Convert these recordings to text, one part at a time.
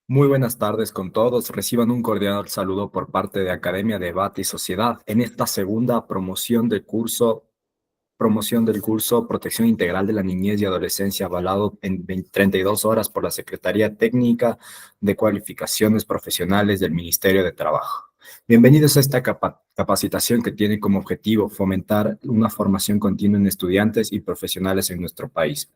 Muy buenas tardes con todos. Reciban un cordial saludo por parte de Academia Debate y Sociedad en esta segunda promoción del curso Protección Integral de la Niñez y Adolescencia, avalado en 32 horas por la Secretaría Técnica de Cualificaciones Profesionales del Ministerio de Trabajo. Bienvenidos a esta capacitación que tiene como objetivo fomentar una formación continua en estudiantes y profesionales en nuestro país.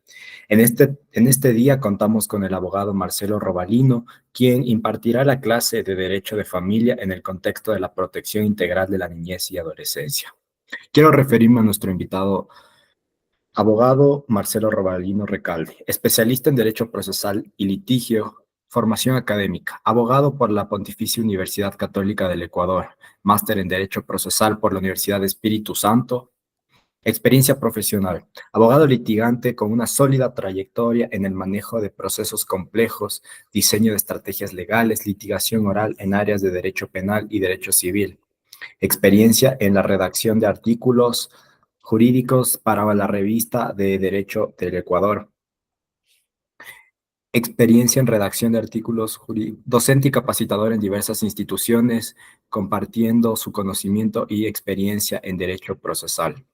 En este día contamos con el abogado Marcelo Robalino, quien impartirá la clase de Derecho de Familia en el contexto de la protección integral de la niñez y adolescencia. Quiero referirme a nuestro invitado, abogado Marcelo Robalino Recalde, especialista en Derecho Procesal y Litigio, formación académica, abogado por la Pontificia Universidad Católica del Ecuador, máster en Derecho Procesal por la Universidad de Espíritu Santo. Experiencia profesional. Abogado litigante con una sólida trayectoria en el manejo de procesos complejos, diseño de estrategias legales, litigación oral en áreas de derecho penal y derecho civil. Experiencia en la redacción de artículos jurídicos para la revista de Derecho del Ecuador. Experiencia en redacción de artículos jurídicos. Docente y capacitador en diversas instituciones, compartiendo su conocimiento y experiencia en derecho procesal.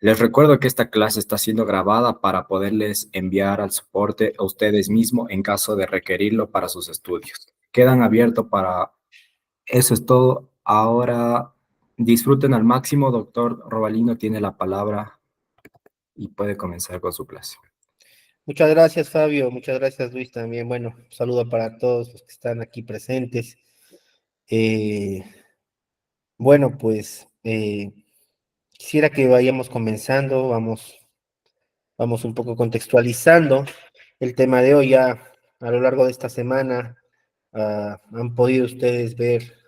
Les recuerdo que esta clase está siendo grabada para poderles enviar al soporte a ustedes mismos en caso de requerirlo para sus estudios. Quedan abiertos para... Eso es todo. Ahora disfruten al máximo. Doctor Robalino tiene la palabra y puede comenzar con su clase. Muchas gracias, Fabio. Muchas gracias, Luis, también. Bueno, un saludo para todos los que están aquí presentes. Eh, bueno, pues quisiera que vayamos comenzando, vamos un poco contextualizando el tema de hoy. Ya a lo largo de esta semana han podido ustedes ver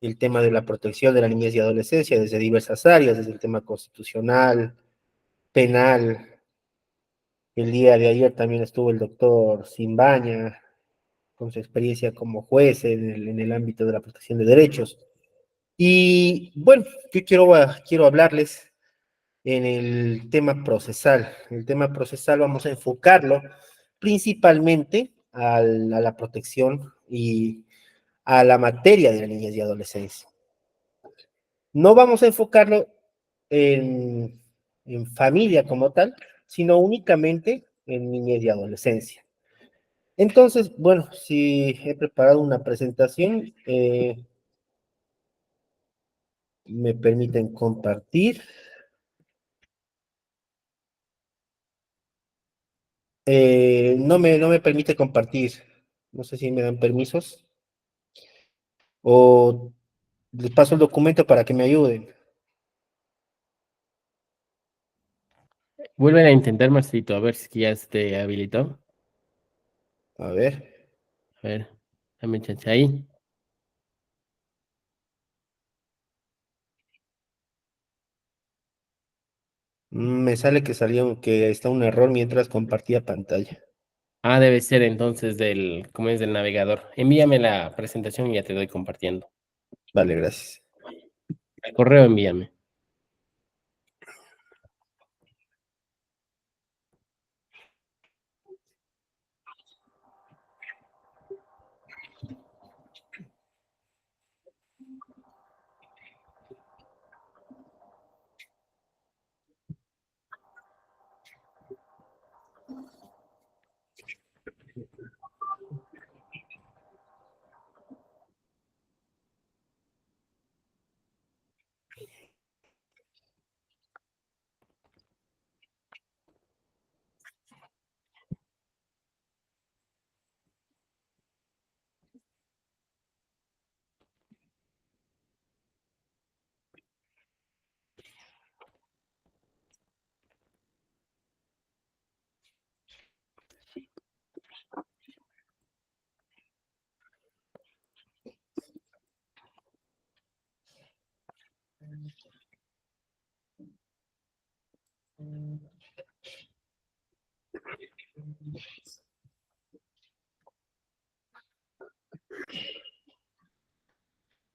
el tema de la protección de la niñez y adolescencia desde diversas áreas, desde el tema constitucional, penal. El día de ayer también estuvo el doctor Simbaña con su experiencia como juez en el ámbito de la protección de derechos. Y bueno, yo quiero hablarles en el tema procesal. El tema procesal vamos a enfocarlo principalmente a la protección y a la materia de la niñez y adolescencia. No vamos a enfocarlo en familia como tal, sino únicamente en niñez y adolescencia. Entonces, bueno, si he preparado una presentación, me permiten compartir. No me permite compartir. No sé si me dan permisos o les paso el documento para que me ayuden. Vuelven a intentar, Marcito, a ver si ya te habilitó. A ver. A ver, dame chance ahí. Me sale que está un error mientras compartía pantalla. Ah, debe ser entonces ¿cómo es del navegador? Envíame la presentación y ya te doy compartiendo. Vale, gracias. El correo envíame.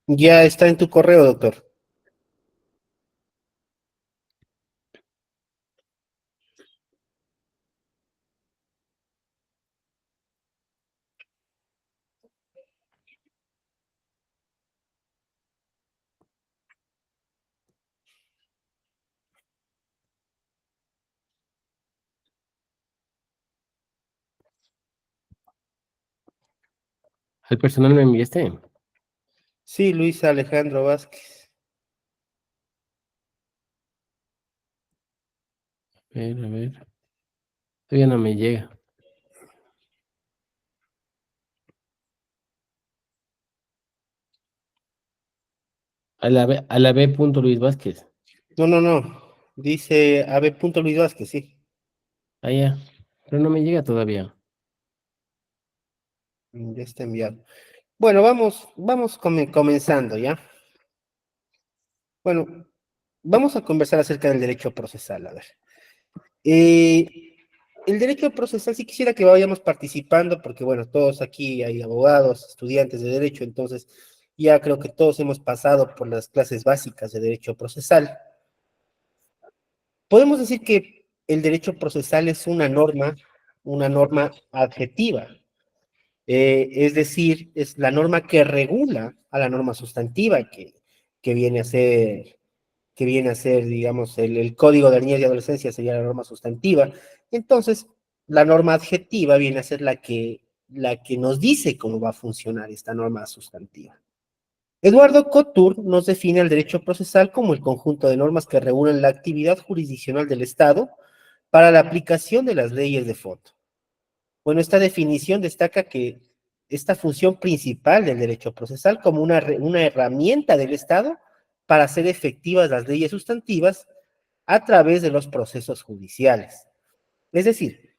Ya está en tu correo, doctor. ¿Al personal me enviaste? Sí, Luis Alejandro Vázquez. A ver. Todavía no me llega. A la B. Luis Vázquez. No, no, no. Dice AB. Luis Vázquez, sí. Ah, ya. Pero no me llega todavía. Ya está enviado. Bueno, vamos comenzando, ¿ya? Bueno, vamos a conversar acerca del derecho procesal, a ver. Eh, el derecho procesal, sí quisiera que vayamos participando, porque bueno, todos aquí hay abogados, estudiantes de derecho, entonces ya creo que todos hemos pasado por las clases básicas de derecho procesal. Podemos decir que el derecho procesal es una norma adjetiva, es decir, es la norma que regula a la norma sustantiva que viene a ser, digamos, el código de niñez y adolescencia sería la norma sustantiva. Entonces, la norma adjetiva viene a ser la que nos dice cómo va a funcionar esta norma sustantiva. Eduardo Couture nos define el derecho procesal como el conjunto de normas que regulan la actividad jurisdiccional del Estado para la aplicación de las leyes de fondo. Bueno, esta definición destaca que esta función principal del derecho procesal como una herramienta del Estado para hacer efectivas las leyes sustantivas a través de los procesos judiciales. Es decir,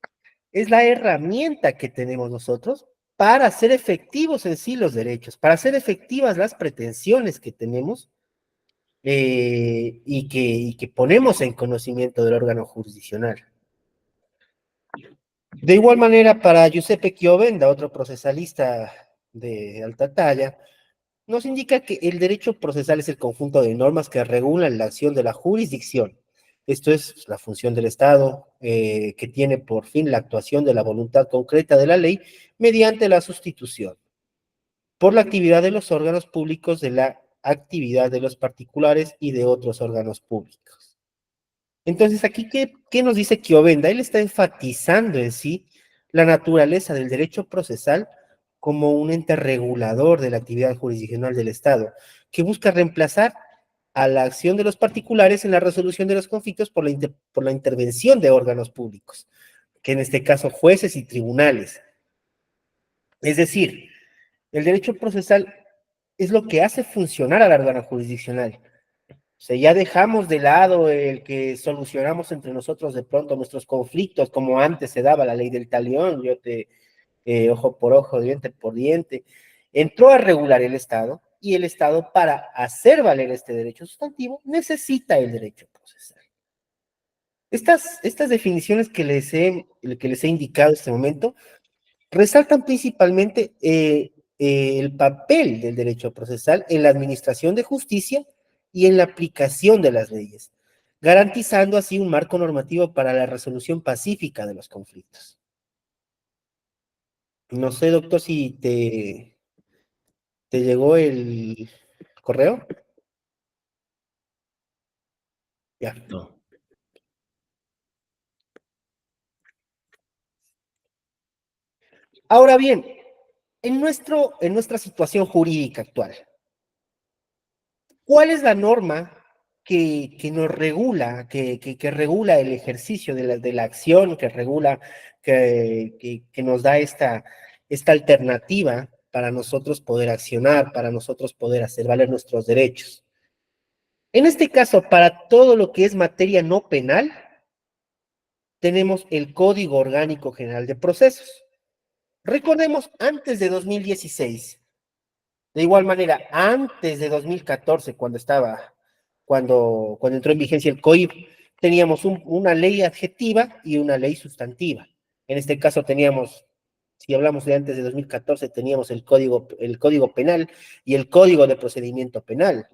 es la herramienta que tenemos nosotros para hacer efectivos en sí los derechos, para hacer efectivas las pretensiones que tenemos y que ponemos en conocimiento del órgano jurisdiccional. De igual manera, para Giuseppe Chiovenda, otro procesalista de alta talla, nos indica que el derecho procesal es el conjunto de normas que regulan la acción de la jurisdicción. Esto es la función del Estado, que tiene por fin la actuación de la voluntad concreta de la ley mediante la sustitución por la actividad de los órganos públicos de la actividad de los particulares y de otros órganos públicos. Entonces, aquí, ¿qué nos dice Chiovenda? Él está enfatizando en sí la naturaleza del derecho procesal como un ente regulador de la actividad jurisdiccional del Estado, que busca reemplazar a la acción de los particulares en la resolución de los conflictos por la intervención de órganos públicos, que en este caso jueces y tribunales. Es decir, el derecho procesal es lo que hace funcionar al órgano jurisdiccional. O sea, ya dejamos de lado el que solucionamos entre nosotros de pronto nuestros conflictos, como antes se daba la ley del talión, ojo por ojo, diente por diente. Entró a regular el Estado, y el Estado, para hacer valer este derecho sustantivo, necesita el derecho procesal. Estas definiciones que les he indicado en este momento resaltan principalmente el papel del derecho procesal en la administración de justicia y en la aplicación de las leyes, garantizando así un marco normativo para la resolución pacífica de los conflictos. No sé, doctor, si te llegó el correo. Ya. No. Ahora bien, en nuestra situación jurídica actual, ¿cuál es la norma que nos regula, que regula el ejercicio de la acción, que regula, que nos da esta alternativa para nosotros poder accionar, para nosotros poder hacer valer nuestros derechos? En este caso, para todo lo que es materia no penal, tenemos el Código Orgánico General de Procesos. Recordemos, antes de 2016, de igual manera, antes de 2014, cuando entró en vigencia el COIP, teníamos una ley adjetiva y una ley sustantiva. En este caso teníamos, si hablamos de antes de 2014, teníamos el código penal y el Código de Procedimiento Penal.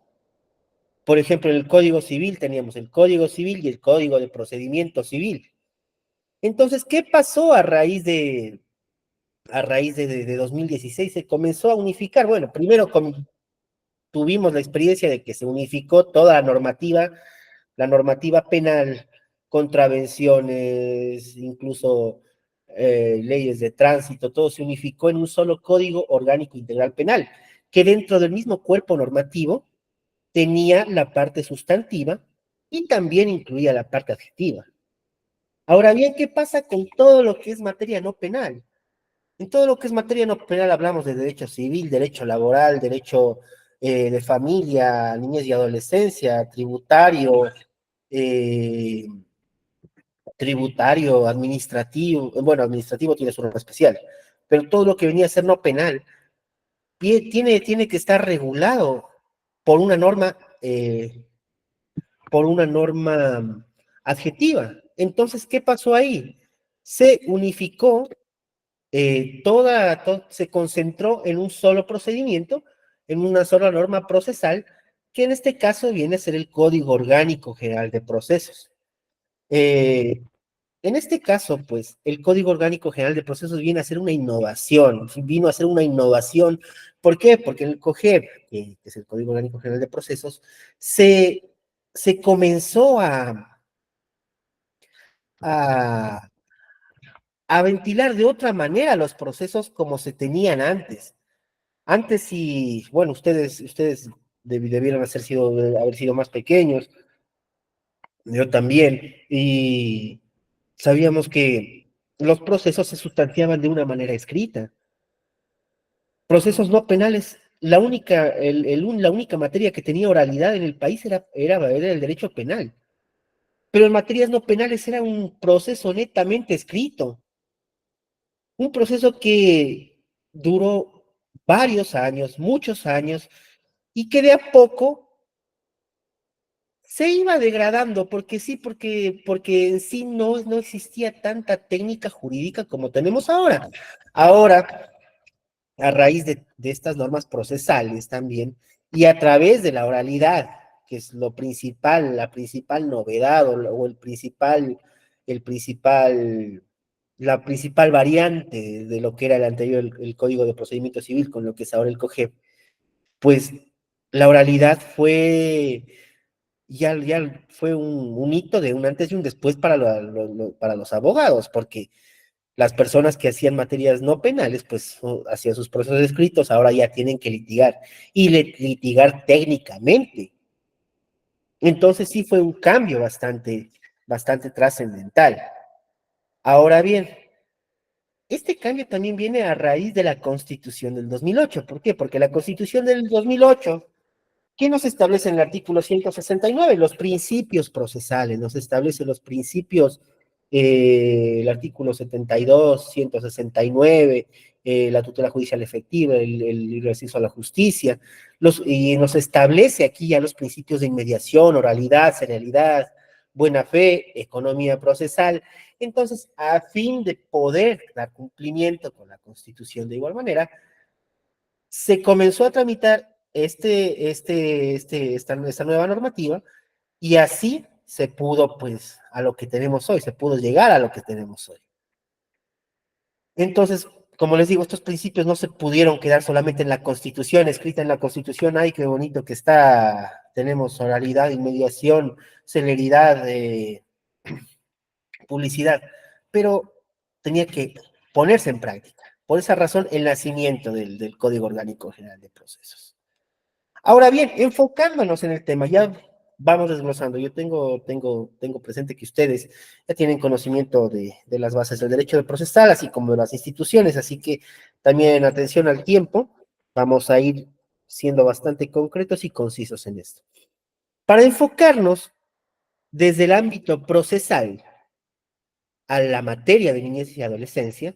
Por ejemplo, en el Código Civil teníamos el Código Civil y el Código de Procedimiento Civil. Entonces, ¿qué pasó de 2016? Se comenzó a unificar. Bueno, primero tuvimos la experiencia de que se unificó toda la normativa penal, contravenciones, incluso leyes de tránsito, todo se unificó en un solo Código Orgánico Integral Penal, que dentro del mismo cuerpo normativo tenía la parte sustantiva y también incluía la parte adjetiva. Ahora bien, ¿qué pasa con todo lo que es materia no penal? En todo lo que es materia no penal hablamos de derecho civil, derecho laboral, derecho de familia, niñez y adolescencia, tributario, eh, tributario, administrativo, bueno, administrativo tiene su norma especial, pero todo lo que venía a ser no penal tiene que estar regulado por una norma, por una norma adjetiva. Entonces, ¿qué pasó ahí? Se unificó se concentró en un solo procedimiento, en una sola norma procesal, que en este caso viene a ser el Código Orgánico General de Procesos. En este caso, pues, el Código Orgánico General de Procesos viene a ser una innovación, vino a ser una innovación. ¿Por qué? Porque en el COGEP, que es el Código Orgánico General de Procesos, se comenzó a, a ventilar de otra manera los procesos como se tenían antes. Antes sí, bueno, ustedes debieron haber sido más pequeños, yo también, y sabíamos que los procesos se sustanciaban de una manera escrita. Procesos no penales, la única materia que tenía oralidad en el país era el derecho penal, pero en materias no penales era un proceso netamente escrito, un proceso que duró varios años, muchos años, y que de a poco se iba degradando, porque sí, porque en sí no existía tanta técnica jurídica como tenemos ahora. Ahora, a raíz de estas normas procesales también, y a través de la oralidad, que es lo principal, la principal novedad o el principal, la principal variante de lo que era el anterior, el Código de Procedimiento Civil, con lo que es ahora el COGEP, pues la oralidad ya fue un hito de un antes y un después para, para los abogados, porque las personas que hacían materias no penales, pues hacían sus procesos escritos, ahora ya tienen que litigar y litigar técnicamente. Entonces sí fue un cambio bastante trascendental. Ahora bien, este cambio también viene a raíz de la Constitución del 2008. ¿Por qué? Porque la Constitución del 2008, ¿qué nos establece en el artículo 169? Los principios procesales, nos establece los principios, el artículo 72, 169, la tutela judicial efectiva, el ejercicio a la justicia, y nos establece aquí ya los principios de inmediación, oralidad, serialidad, buena fe, economía procesal. Entonces, a fin de poder dar cumplimiento con la Constitución de igual manera, se comenzó a tramitar esta nueva normativa y así se pudo, pues, a lo que tenemos hoy, se pudo llegar a lo que tenemos hoy. Entonces, como les digo, estos principios no se pudieron quedar solamente en la Constitución, escrita en la Constitución, ay, qué bonito que está, tenemos oralidad, inmediación, celeridad, publicidad, pero tenía que ponerse en práctica. Por esa razón, el nacimiento del Código Orgánico General de Procesos. Ahora bien, enfocándonos en el tema, ya vamos desglosando. Yo tengo presente que ustedes ya tienen conocimiento de las bases del derecho de procesal, así como de las instituciones, así que también atención al tiempo, vamos a ir siendo bastante concretos y concisos en esto. Para enfocarnos desde el ámbito procesal a la materia de niñez y adolescencia,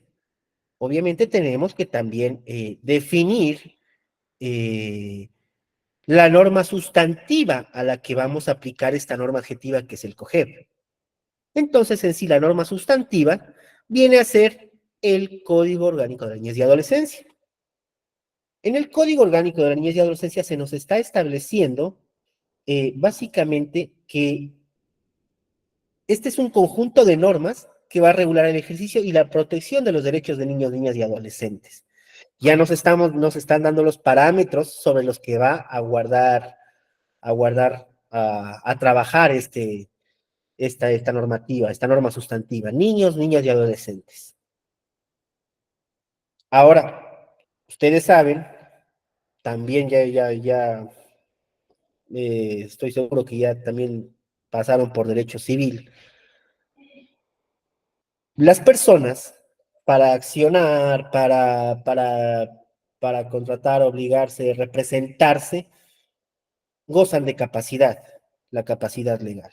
obviamente tenemos que también definir la norma sustantiva a la que vamos a aplicar esta norma adjetiva que es el COGEP. Entonces, en sí, la norma sustantiva viene a ser el Código Orgánico de la Niñez y Adolescencia. En el Código Orgánico de la Niñez y Adolescencia se nos está estableciendo básicamente que este es un conjunto de normas que va a regular el ejercicio y la protección de los derechos de niños, niñas y adolescentes. Ya nos están dando los parámetros sobre los que va a trabajar esta normativa, esta norma sustantiva, niños, niñas y adolescentes. Ahora, ustedes saben, también estoy seguro que ya también pasaron por derecho civil. Las personas, para accionar, para contratar, obligarse, representarse, gozan de capacidad, la capacidad legal.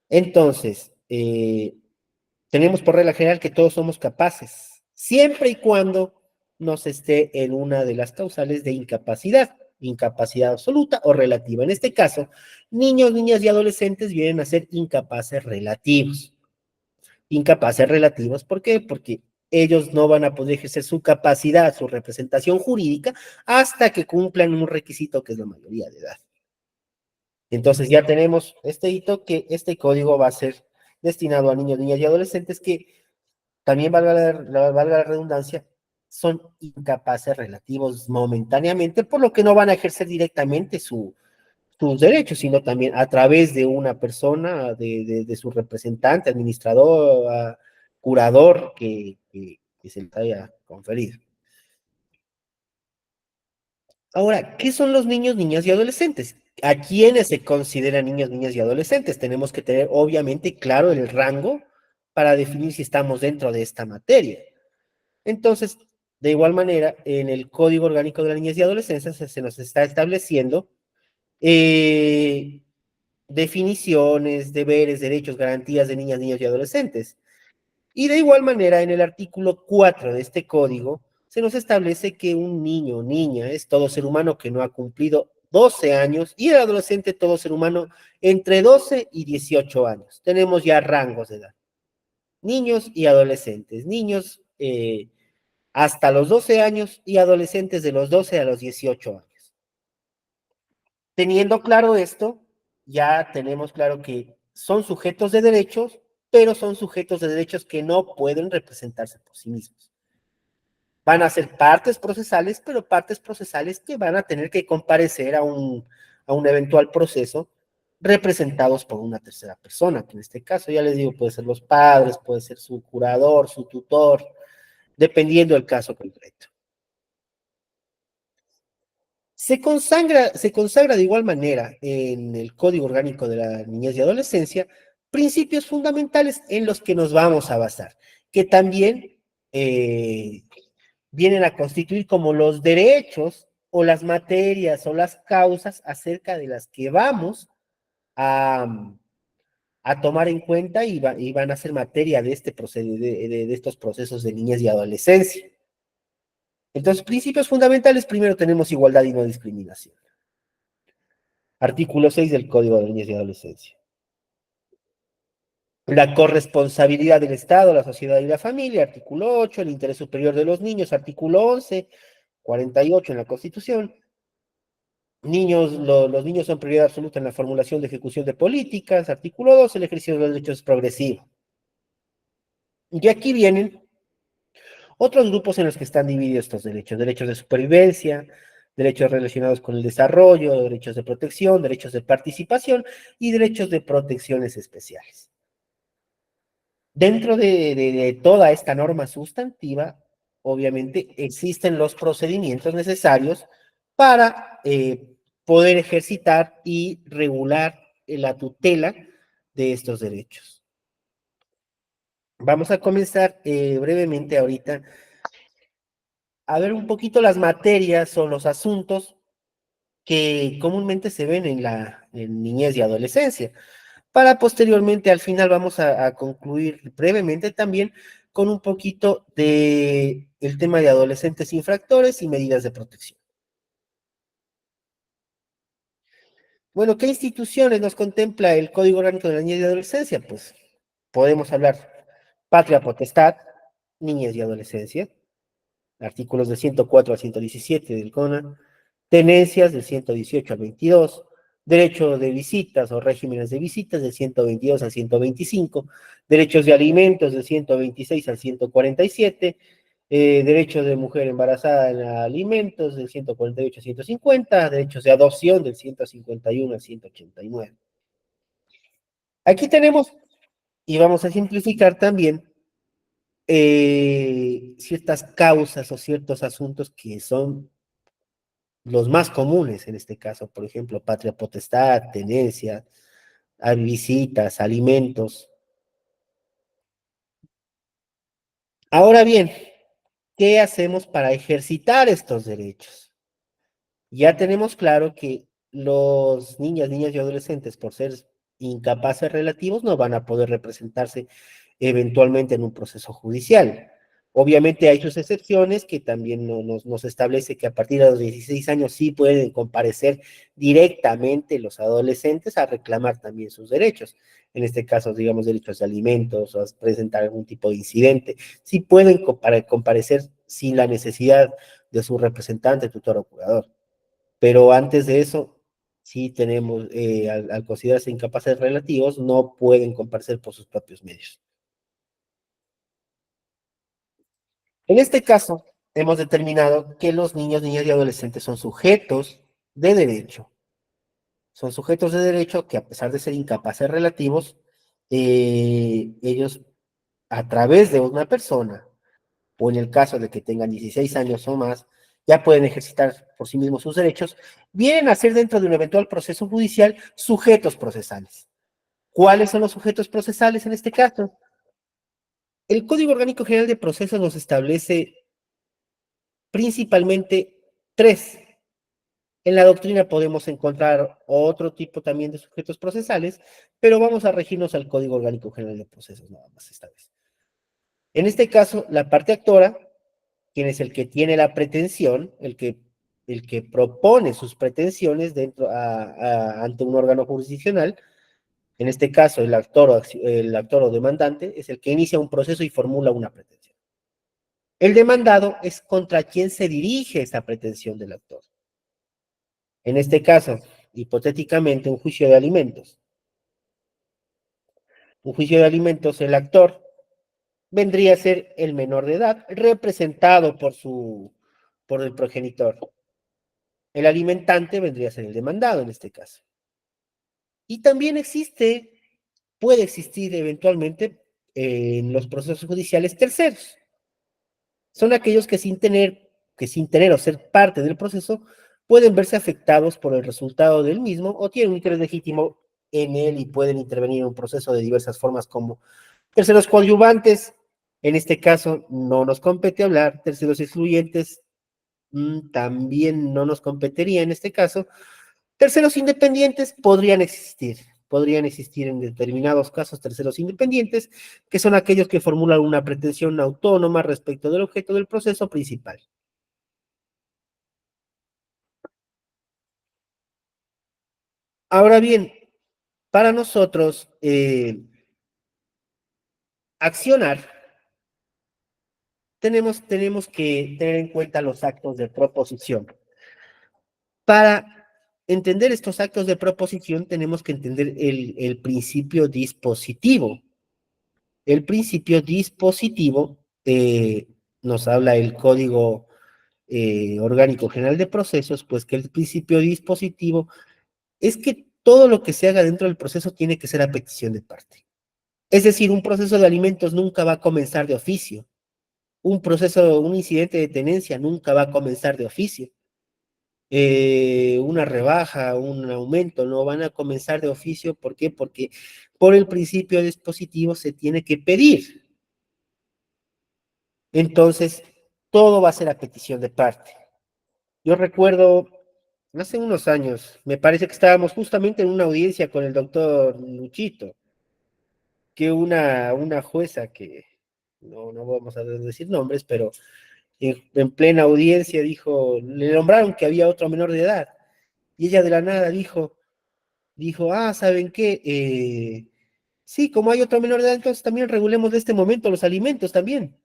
Entonces, tenemos por regla general que todos somos capaces, siempre y cuando nos esté en una de las causales de incapacidad, incapacidad absoluta o relativa. En este caso, niños, niñas y adolescentes vienen a ser incapaces relativos. Incapaces relativos, ¿por qué? Porque ellos no van a poder ejercer su capacidad, su representación jurídica, hasta que cumplan un requisito que es la mayoría de edad. Entonces ya tenemos este hito que este código va a ser destinado a niños, niñas y adolescentes que también valga la redundancia, son incapaces relativos momentáneamente, por lo que no van a ejercer directamente sus derechos, sino también a través de una persona, de su representante, administrador, curador que se les haya conferido. Ahora, ¿qué son los niños, niñas y adolescentes? ¿A quiénes se consideran niños, niñas y adolescentes? Tenemos que tener obviamente claro el rango para definir si estamos dentro de esta materia. Entonces, de igual manera, en el Código Orgánico de la Niñez y Adolescencia se nos está estableciendo eh, definiciones, deberes, derechos, garantías de niñas, niños y adolescentes. Y de igual manera, en el artículo 4 de este código, se nos establece que un niño o niña es todo ser humano que no ha cumplido 12 años y el adolescente todo ser humano entre 12 y 18 años. Tenemos ya rangos de edad. Niños y adolescentes. Niños hasta los 12 años y adolescentes de los 12 a los 18 años. Teniendo claro esto, ya tenemos claro que son sujetos de derechos, pero son sujetos de derechos que no pueden representarse por sí mismos. Van a ser partes procesales, pero partes procesales que van a tener que comparecer a un eventual proceso representados por una tercera persona, que en este caso, ya les digo, puede ser los padres, puede ser su curador, su tutor, dependiendo del caso concreto. Se consagra de igual manera en el Código Orgánico de la Niñez y Adolescencia principios fundamentales en los que nos vamos a basar, que también eh, vienen a constituir como los derechos o las materias o las causas acerca de las que vamos a, a tomar en cuenta y van a ser materia de, de estos procesos de niñez y adolescencia. Entonces, principios fundamentales, primero tenemos igualdad y no discriminación. Artículo 6 del Código de Niñez y Adolescencia. La corresponsabilidad del Estado, la sociedad y la familia, artículo 8, el interés superior de los niños, artículo 11, 48 en la Constitución. Los niños son prioridad absoluta en la formulación de ejecución de políticas, artículo 2, el ejercicio de los derechos es progresivo. Y aquí vienen otros grupos en los que están divididos estos derechos, derechos de supervivencia, derechos relacionados con el desarrollo, derechos de protección, derechos de participación y derechos de protecciones especiales. Dentro de toda esta norma sustantiva, obviamente existen los procedimientos necesarios para poder ejercitar y regular la tutela de estos derechos. Vamos a comenzar brevemente ahorita a ver un poquito las materias o los asuntos que comúnmente se ven en niñez y adolescencia, para posteriormente al final vamos a concluir brevemente también con un poquito de el tema de adolescentes infractores y medidas de protección. Bueno, ¿qué instituciones nos contempla el Código Orgánico de la Niñez y Adolescencia? Pues podemos hablar patria potestad, niñez y adolescencia, artículos del 104 al 117 del CONA, tenencias del 118 al 22, derecho de visitas o regímenes de visitas del 122 al 125, derechos de alimentos del 126 al 147, derechos de mujer embarazada en alimentos del 148 al 150, derechos de adopción del 151 al 189. Aquí tenemos, y vamos a simplificar también, ciertas causas o ciertos asuntos que son los más comunes en este caso, por ejemplo, patria potestad, tenencia, visitas, alimentos. Ahora bien, ¿qué hacemos para ejercitar estos derechos? Ya tenemos claro que los niñas y adolescentes, por ser incapaces relativos, no van a poder representarse eventualmente en un proceso judicial. Obviamente hay sus excepciones que también nos establece que a partir de los 16 años sí pueden comparecer directamente los adolescentes a reclamar también sus derechos. En este caso, digamos, derechos de alimentos o a presentar algún tipo de incidente. Sí pueden comparecer sin la necesidad de su representante, tutor o curador. Pero antes de eso, sí tenemos, al considerarse incapaces relativos, no pueden comparecer por sus propios medios. En este caso, hemos determinado que los niños, niñas y adolescentes son sujetos de derecho. Son sujetos de derecho que a pesar de ser incapaces relativos, ellos a través de una persona, o en el caso de que tengan 16 años o más, ya pueden ejercitar por sí mismos sus derechos, vienen a ser dentro de un eventual proceso judicial sujetos procesales. ¿Cuáles son los sujetos procesales en este caso? El Código Orgánico General de Procesos nos establece principalmente tres. En la doctrina podemos encontrar otro tipo también de sujetos procesales, pero vamos a regirnos al Código Orgánico General de Procesos nada más esta vez. En este caso, la parte actora, quien es el que tiene la pretensión, el que propone sus pretensiones ante un órgano jurisdiccional, en este caso el actor o demandante, es el que inicia un proceso y formula una pretensión. El demandado es contra quien se dirige esa pretensión del actor. En este caso, hipotéticamente, un juicio de alimentos. Un juicio de alimentos, el actor vendría a ser el menor de edad, representado por el progenitor. El alimentante vendría a ser el demandado en este caso. Y también puede existir eventualmente en los procesos judiciales terceros. Son aquellos que sin tener o ser parte del proceso, pueden verse afectados por el resultado del mismo o tienen un interés legítimo en él y pueden intervenir en un proceso de diversas formas como terceros coadyuvantes. En este caso no nos compete hablar, terceros excluyentes también no nos competiría en este caso. Terceros independientes podrían existir en determinados casos terceros independientes, que son aquellos que formulan una pretensión autónoma respecto del objeto del proceso principal. Ahora bien, para nosotros accionar, tenemos que tener en cuenta los actos de proposición. Para entender estos actos de proposición, tenemos que entender el principio dispositivo. El principio dispositivo nos habla el Código Orgánico General de Procesos, pues que el principio dispositivo es que todo lo que se haga dentro del proceso tiene que ser a petición de parte. Es decir, un proceso de alimentos nunca va a comenzar de oficio. Un incidente de tenencia nunca va a comenzar de oficio. Una rebaja, un aumento, no van a comenzar de oficio. ¿Por qué? Porque por el principio dispositivo se tiene que pedir. Entonces, todo va a ser a petición de parte. Yo recuerdo, hace unos años, me parece que estábamos justamente en una audiencia con el doctor Luchito, que una jueza que, no vamos a decir nombres, pero en plena audiencia le nombraron que había otro menor de edad, y ella de la nada dijo, ¿saben qué? Sí, como hay otro menor de edad, entonces también regulemos de este momento los alimentos también.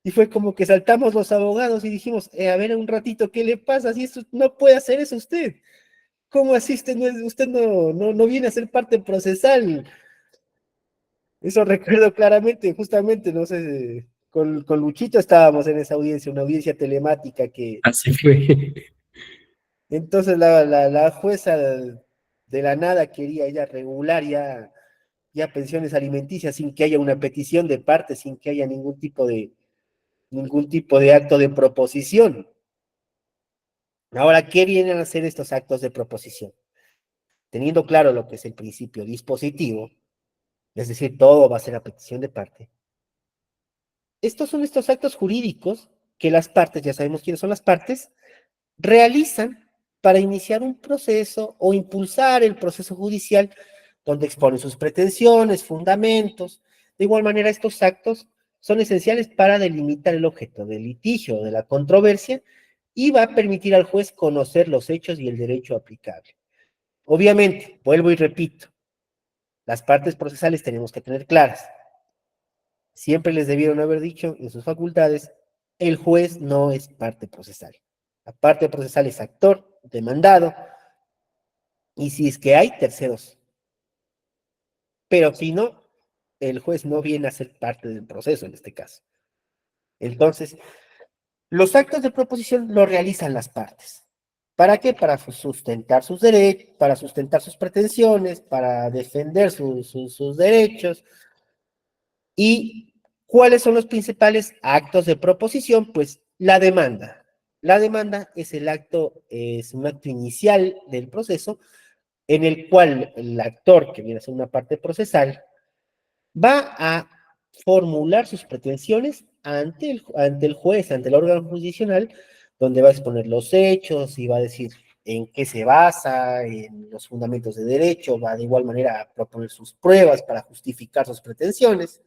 Y fue como que saltamos los abogados y dijimos, a ver un ratito, ¿qué le pasa? Si esto no puede hacer eso usted. ¿Cómo así usted no viene a ser parte procesal? Eso recuerdo claramente, justamente, no sé, con Luchito estábamos en esa audiencia, una audiencia telemática que Así fue. entonces la jueza de la nada quería ella regular ya pensiones alimenticias sin que haya una petición de parte, sin que haya ningún tipo ningún tipo de acto de proposición. Ahora, ¿qué vienen a hacer estos actos de proposición? Teniendo claro lo que es el principio dispositivo, es decir, todo va a ser a petición de parte. Estos son estos actos jurídicos que las partes, ya sabemos quiénes son las partes, realizan para iniciar un proceso o impulsar el proceso judicial donde exponen sus pretensiones, fundamentos. De igual manera, estos actos son esenciales para delimitar el objeto del litigio o de la controversia y va a permitir al juez conocer los hechos y el derecho aplicable. Obviamente, vuelvo y repito, las partes procesales tenemos que tener claras. Siempre les debieron haber dicho en sus facultades, el juez no es parte procesal. La parte procesal es actor, demandado, y si es que hay terceros. Pero si no, el juez no viene a ser parte del proceso en este caso. Entonces, los actos de proposición lo realizan las partes. ¿Para qué? Para sustentar sus derechos, para sustentar sus pretensiones, para defender sus derechos. ¿Y cuáles son los principales actos de proposición? Pues la demanda. La demanda es el acto, es un acto inicial del proceso en el cual el actor, que viene a ser una parte procesal, va a formular sus pretensiones ante el juez, ante el órgano jurisdiccional, donde va a exponer los hechos y va a decir en qué se basa, en los fundamentos de derecho, va de igual manera a proponer sus pruebas para justificar sus pretensiones.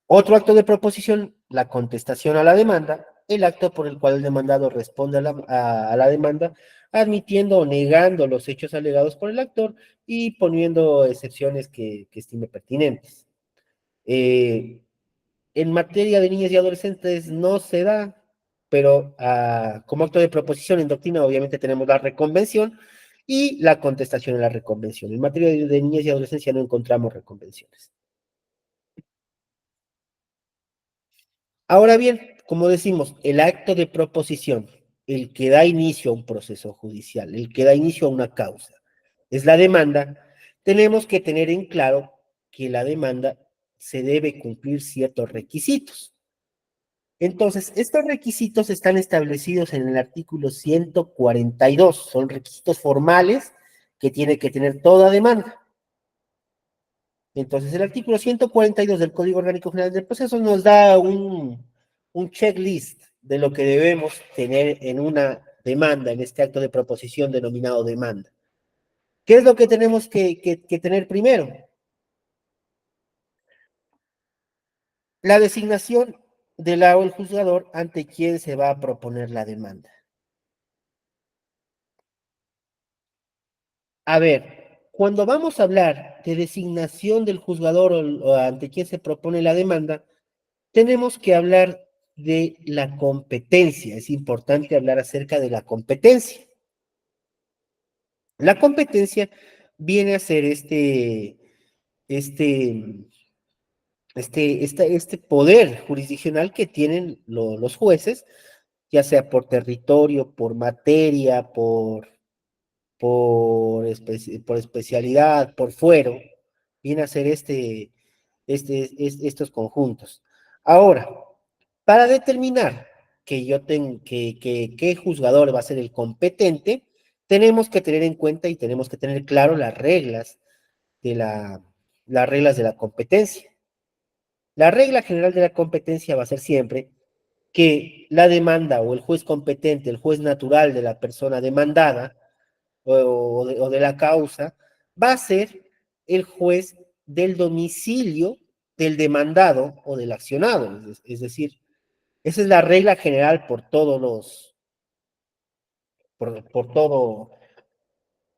Otro acto de proposición, la contestación a la demanda, el acto por el cual el demandado responde a la demanda, admitiendo o negando los hechos alegados por el actor y poniendo excepciones que estime pertinentes. En materia de niñas y adolescentes no se da, pero como acto de proposición en doctrina obviamente tenemos la reconvención y la contestación a la reconvención. En materia de niñas y adolescencia no encontramos reconvenciones. Ahora bien, como decimos, el acto de proposición, el que da inicio a un proceso judicial, el que da inicio a una causa, es la demanda. Tenemos que tener en claro que la demanda se debe cumplir ciertos requisitos. Entonces, estos requisitos están establecidos en el artículo 142, son requisitos formales que tiene que tener toda demanda. Entonces, el artículo 142 del Código Orgánico General del Proceso nos da un checklist de lo que debemos tener en una demanda, en este acto de proposición denominado demanda. ¿Qué es lo que tenemos que tener primero? La designación del o el juzgador ante quien se va a proponer la demanda. A ver, cuando vamos a hablar de designación del juzgador o ante quien se propone la demanda, tenemos que hablar de la competencia. Es importante hablar acerca de la competencia. La competencia viene a ser este, este poder jurisdiccional que tienen los jueces, ya sea por territorio, por materia, por especialidad, por fuero, viene a ser estos conjuntos. Ahora, para determinar qué juzgador va a ser el competente, tenemos que tener en cuenta y tenemos que tener claro las reglas de la competencia. La regla general de la competencia va a ser siempre que la demanda o el juez competente, el juez natural de la persona demandada o de la causa, va a ser el juez del domicilio del demandado o del accionado. Es decir, esa es la regla general por todo,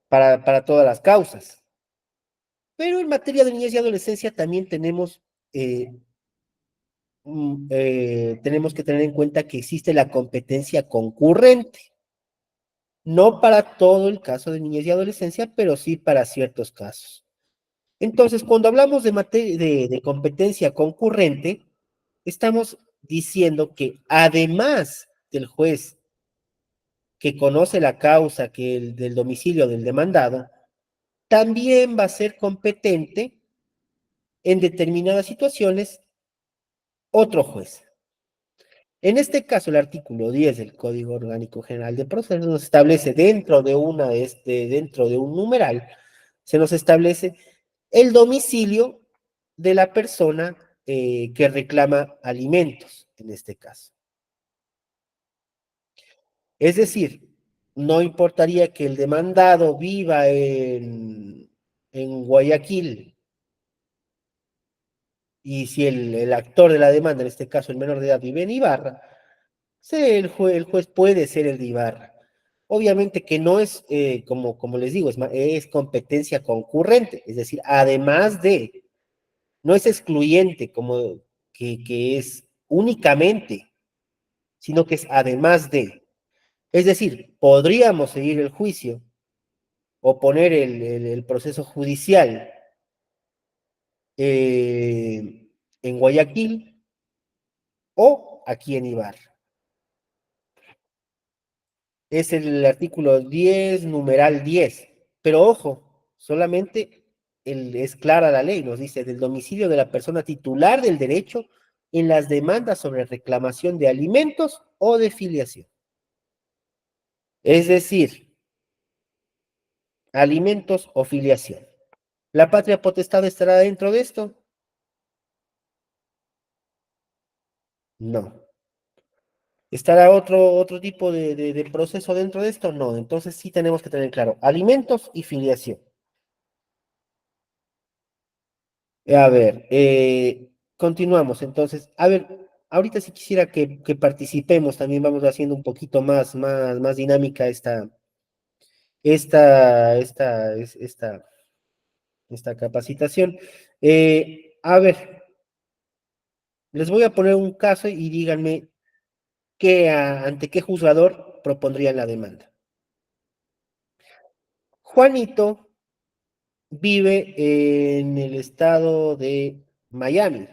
para todas las causas. Pero en materia de niñez y adolescencia también tenemos que tener en cuenta que existe la competencia concurrente. No para todo el caso de niñez y adolescencia, pero sí para ciertos casos. Entonces, cuando hablamos de competencia concurrente, estamos diciendo que además del juez que conoce la causa que el del domicilio del demandado, también va a ser competente en determinadas situaciones otro juez. En este caso, el artículo 10 del Código Orgánico General de Procesos nos establece dentro de un numeral, se nos establece el domicilio de la persona que reclama alimentos, en este caso. Es decir, no importaría que el demandado viva en Guayaquil y si el actor de la demanda, en este caso el menor de edad, vive en Ibarra, el juez puede ser el de Ibarra. Obviamente que no es, como les digo, es competencia concurrente, es decir, además de, no es excluyente como que es únicamente, sino que es además de. Es decir, podríamos seguir el juicio o poner el proceso judicial en Guayaquil o aquí en Ibarra. Es el artículo 10, numeral 10. Pero ojo, solamente es clara la ley, nos dice, del domicilio de la persona titular del derecho en las demandas sobre reclamación de alimentos o de filiación. Es decir, alimentos o filiación. ¿La patria potestad estará dentro de esto? No. ¿Estará otro tipo de proceso dentro de esto? No. Entonces sí tenemos que tener claro, alimentos y filiación. A ver, continuamos. Entonces, a ver, ahorita sí quisiera que participemos, también vamos haciendo un poquito más dinámica esta capacitación. A ver, les voy a poner un caso y díganme ante qué juzgador propondrían la demanda. Juanito vive en el estado de Miami.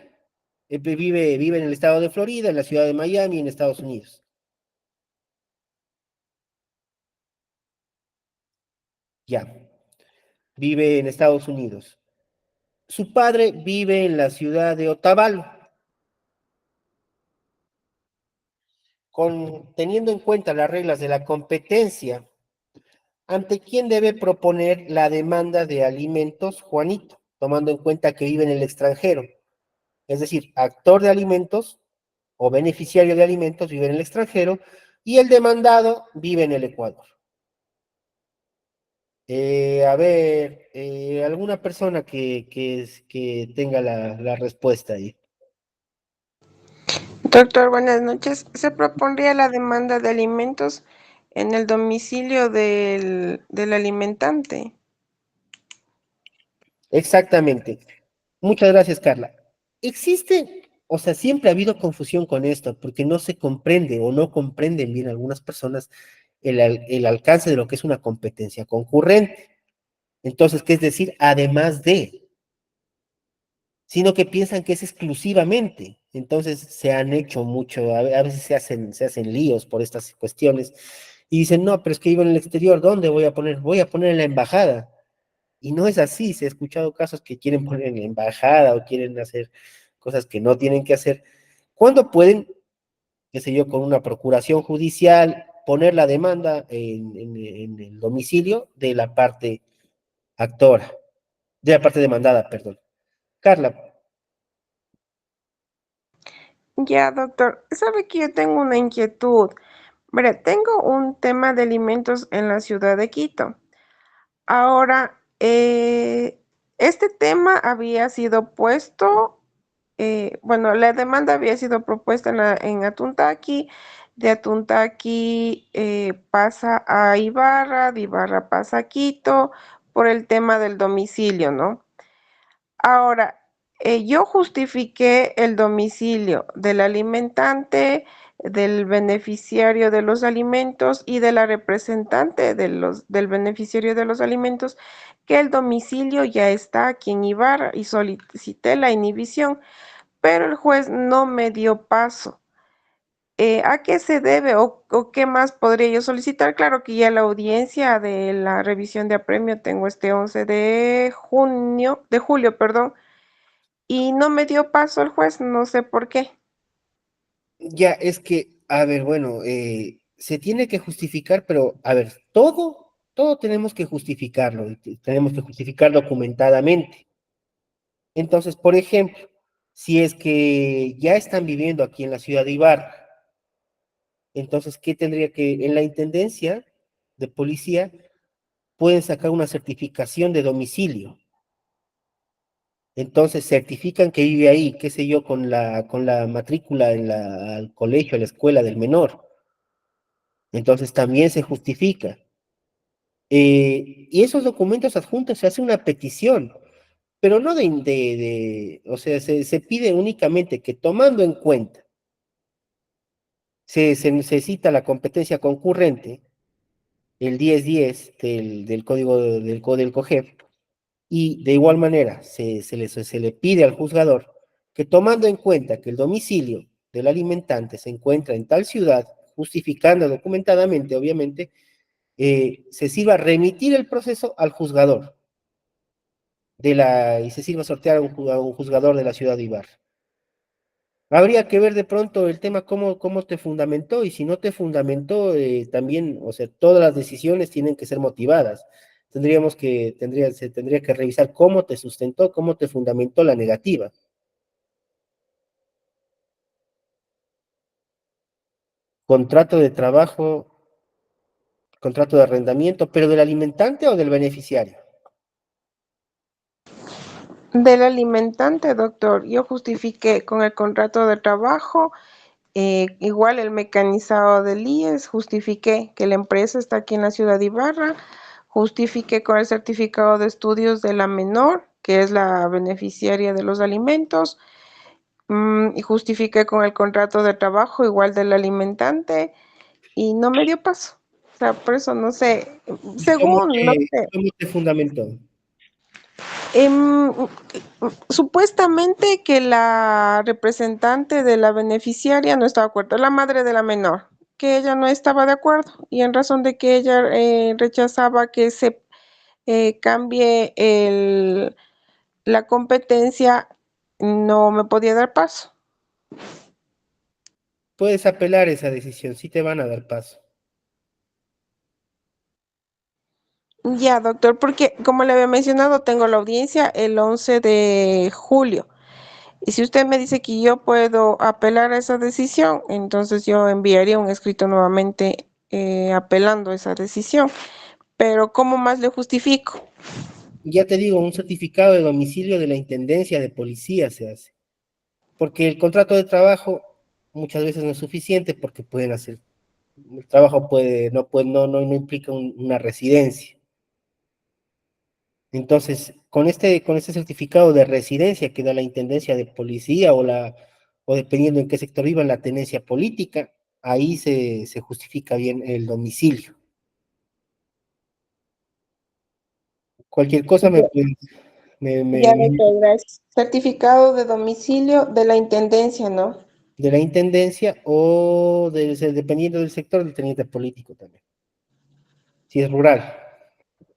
Vive en el estado de Florida, en la ciudad de Miami, en Estados Unidos. Ya, vive en Estados Unidos. Su padre vive en la ciudad de Otavalo. Teniendo en cuenta las reglas de la competencia, ¿ante quién debe proponer la demanda de alimentos Juanito? Tomando en cuenta que vive en el extranjero. Es decir, actor de alimentos o beneficiario de alimentos vive en el extranjero y el demandado vive en el Ecuador. A ver, alguna persona que tenga la respuesta ahí. Doctor, buenas noches. Se propondría la demanda de alimentos en el domicilio del alimentante. Exactamente. Muchas gracias, Carla. Existe, o sea, siempre ha habido confusión con esto, porque no se comprende o no comprenden bien algunas personas el alcance de lo que es una competencia concurrente. Entonces, ¿qué es decir? Además de, sino que piensan que es exclusivamente. Entonces, se han hecho mucho, a veces se hacen líos por estas cuestiones y dicen, no, pero es que vivo en el exterior, ¿dónde voy a poner? Voy a poner en la embajada. Y no es así, se ha escuchado casos que quieren poner en la embajada o quieren hacer cosas que no tienen que hacer. ¿Cuándo pueden, qué sé yo, con una procuración judicial, poner la demanda en el domicilio de la parte actora, de la parte demandada, perdón? Carla, Ya, doctor, sabe que yo tengo una inquietud. Mire, tengo un tema de alimentos en la ciudad de Quito. Ahora, este tema había sido puesto, bueno, la demanda había sido propuesta en Atuntaqui, de Atuntaqui pasa a Ibarra, de Ibarra pasa a Quito, por el tema del domicilio, ¿no? Ahora, yo justifiqué el domicilio del alimentante, del beneficiario de los alimentos y de la representante del beneficiario de los alimentos, que el domicilio ya está aquí en Ibarra y solicité la inhibición, pero el juez no me dio paso. ¿A qué se debe o qué más podría yo solicitar? Claro que ya la audiencia de la revisión de apremio tengo este 11 de julio, perdón, y no me dio paso el juez, no sé por qué. Ya, es que, a ver, bueno, se tiene que justificar, pero, a ver, todo tenemos que justificarlo, y tenemos que justificar documentadamente. Entonces, por ejemplo, si es que ya están viviendo aquí en la ciudad de Ibarra, entonces, ¿qué tendría que, en la intendencia de policía, pueden sacar una certificación de domicilio? Entonces certifican que vive ahí, qué sé yo, con la matrícula en al colegio, a la escuela del menor. Entonces también se justifica. Y esos documentos adjuntos se hace una petición, pero no o sea, se pide únicamente que tomando en cuenta, se necesita la competencia concurrente, el 1010 del código del COGEP, y de igual manera se le pide al juzgador que tomando en cuenta que el domicilio del alimentante se encuentra en tal ciudad, justificando documentadamente, obviamente, se sirva remitir el proceso al juzgador y se sirva sortear a un juzgador de la ciudad de Ibarra. Habría que ver de pronto el tema cómo te fundamentó, y si no te fundamentó, también, o sea, todas las decisiones tienen que ser motivadas. Se tendría que revisar cómo te sustentó, cómo te fundamentó la negativa. Contrato de trabajo, contrato de arrendamiento, pero del alimentante o del beneficiario. Del alimentante, doctor. Yo justifiqué con el contrato de trabajo, igual el mecanizado del IES, justifiqué que la empresa está aquí en la ciudad de Ibarra, justifiqué con el certificado de estudios de la menor, que es la beneficiaria de los alimentos, y justifiqué con el contrato de trabajo, igual del alimentante, y no me dio paso. O sea, por eso no sé, ¿Y según, no sé. cómo te fundamentó? Em, Supuestamente que la representante de la beneficiaria no estaba de acuerdo, la madre de la menor, que ella no estaba de acuerdo y en razón de que ella rechazaba que se cambie la competencia, no me podía dar paso. Puedes apelar esa decisión, sí te van a dar paso. Ya, doctor, porque como le había mencionado, tengo la audiencia el 11 de julio. Y si usted me dice que yo puedo apelar a esa decisión, entonces yo enviaría un escrito nuevamente apelando a esa decisión. Pero ¿cómo más le justifico? Ya te digo, un certificado de domicilio de la intendencia de policía se hace. Porque el contrato de trabajo muchas veces no es suficiente porque pueden hacer, el trabajo no implica una residencia. Entonces, con este certificado de residencia que da la intendencia de policía o dependiendo en qué sector viva la tenencia política, ahí se justifica bien el domicilio. Cualquier cosa Ya, ya, doctor, gracias. Certificado de domicilio de la intendencia, ¿no? de la intendencia dependiendo del sector, del teniente político también. Si es rural,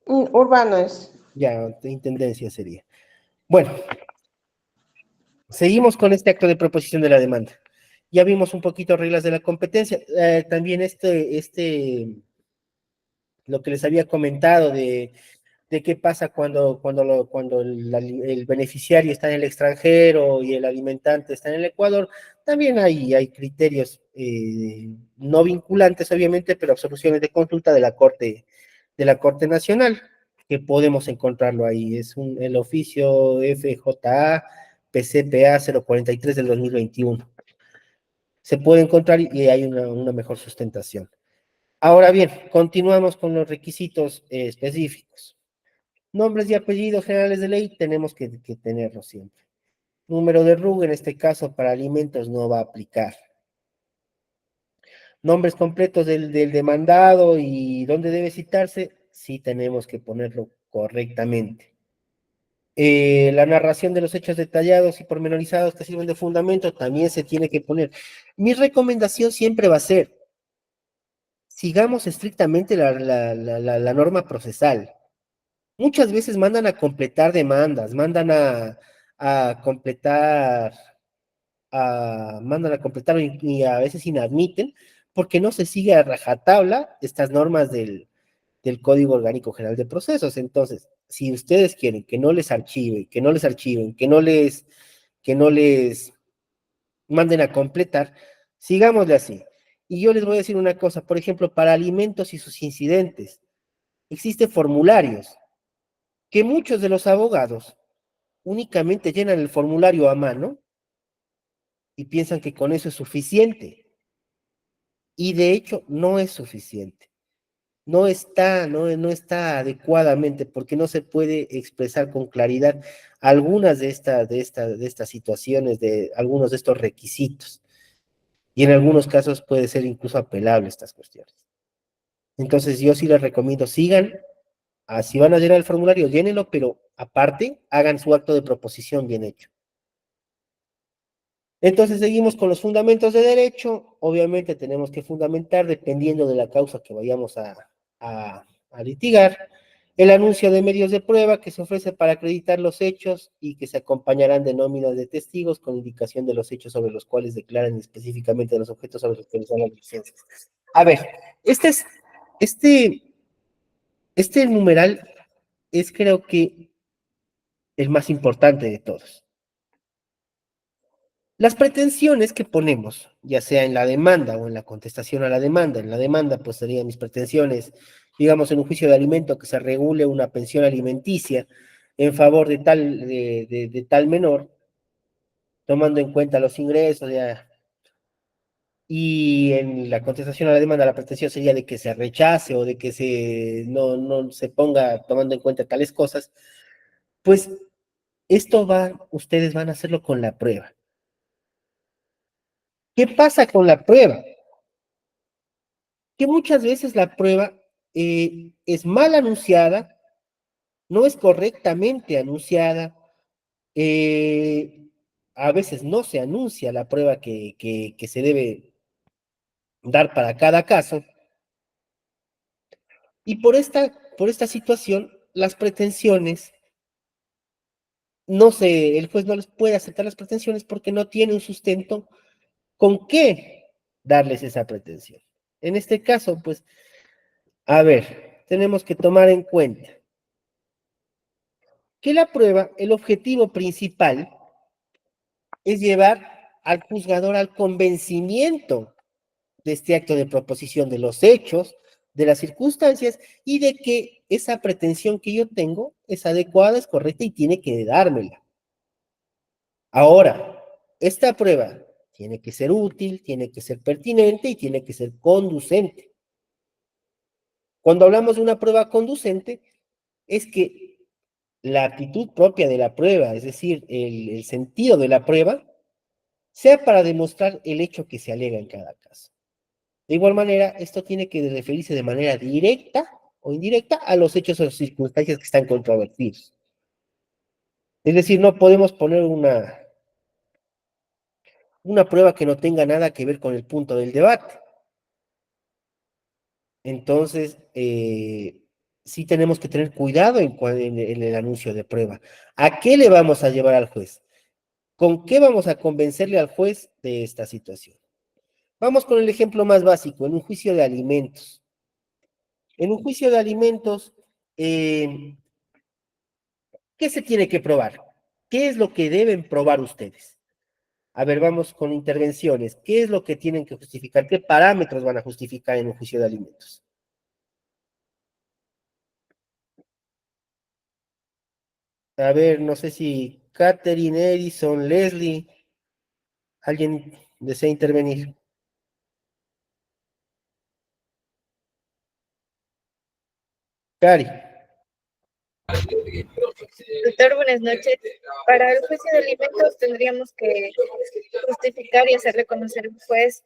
Urbano es. ya de intendencia sería. Bueno, seguimos con este acto de proposición de la demanda. Ya vimos un poquito reglas de la competencia. También lo que les había comentado de qué pasa cuando el beneficiario está en el extranjero y el alimentante está en el Ecuador. También hay criterios no vinculantes, obviamente, pero absoluciones de consulta de la Corte Nacional, que podemos encontrarlo ahí. Es el oficio FJA PCPA 043 del 2021. Se puede encontrar y hay una mejor sustentación. Ahora bien, continuamos con los requisitos específicos. Nombres y apellidos generales de ley tenemos que tenerlos siempre. Número de RUG, en este caso para alimentos, no va a aplicar. Nombres completos del demandado y dónde debe citarse, sí tenemos que ponerlo correctamente. La narración de los hechos detallados y pormenorizados que sirven de fundamento también se tiene que poner. Mi recomendación siempre va a ser, sigamos estrictamente la norma procesal. Muchas veces mandan a completar demandas, mandan a completar, mandan a completar y a veces inadmiten, porque no se sigue a rajatabla estas normas del Código Orgánico General de Procesos. Entonces, si ustedes quieren que no les archiven, que no les manden a completar, sigámosle así. Y yo les voy a decir una cosa, por ejemplo, para alimentos y sus incidentes, existen formularios que muchos de los abogados únicamente llenan el formulario a mano y piensan que con eso es suficiente. Y de hecho no es suficiente. No está adecuadamente porque no se puede expresar con claridad algunas de estas situaciones, de algunos de estos requisitos. Y en algunos casos puede ser incluso apelable estas cuestiones. Entonces yo sí les recomiendo, sigan, así van a llenar el formulario, llénenlo, pero aparte hagan su acto de proposición bien hecho. Entonces seguimos con los fundamentos de derecho. Obviamente tenemos que fundamentar, dependiendo de la causa que vayamos a litigar, el anuncio de medios de prueba que se ofrece para acreditar los hechos y que se acompañarán de nóminas de testigos con indicación de los hechos sobre los cuales declaran específicamente los objetos sobre los que les dan las licencias. A ver, este, este numeral es creo que el más importante de todos. Las pretensiones que ponemos, ya sea en la demanda o en la contestación a la demanda, en la demanda pues serían mis pretensiones, digamos en un juicio de alimento que se regule una pensión alimenticia en favor de tal menor, tomando en cuenta los ingresos, ya. Y en la contestación a la demanda la pretensión sería de que se rechace o de que no se ponga tomando en cuenta tales cosas, pues ustedes van a hacerlo con la prueba. ¿Qué pasa con la prueba? Que muchas veces la prueba es mal anunciada, no es correctamente anunciada, a veces no se anuncia la prueba que se debe dar para cada caso, y por esta situación, las pretensiones, el juez no les puede aceptar las pretensiones porque no tiene un sustento con qué darles esa pretensión. En este caso, pues, a ver, tenemos que tomar en cuenta que la prueba, el objetivo principal es llevar al juzgador al convencimiento de este acto de proposición de los hechos, de las circunstancias y de que esa pretensión que yo tengo es adecuada, es correcta y tiene que dármela. Ahora, esta prueba tiene que ser útil, tiene que ser pertinente y tiene que ser conducente. Cuando hablamos de una prueba conducente, es que la actitud propia de la prueba, es decir, el sentido de la prueba, sea para demostrar el hecho que se alega en cada caso. De igual manera, esto tiene que referirse de manera directa o indirecta a los hechos o circunstancias que están controvertidos. Es decir, no podemos poner una prueba que no tenga nada que ver con el punto del debate. Entonces, sí tenemos que tener cuidado en el anuncio de prueba. ¿A qué le vamos a llevar al juez? ¿Con qué vamos a convencerle al juez de esta situación? Vamos con el ejemplo más básico, en un juicio de alimentos. En un juicio de alimentos, ¿qué se tiene que probar? ¿Qué es lo que deben probar ustedes? A ver, vamos con intervenciones. ¿Qué es lo que tienen que justificar? ¿Qué parámetros van a justificar en un juicio de alimentos? A ver, no sé si Catherine, Edison, Leslie, alguien desea intervenir. Cari. Doctor, buenas noches. Para el juicio de alimentos tendríamos que justificar y hacer reconocer al juez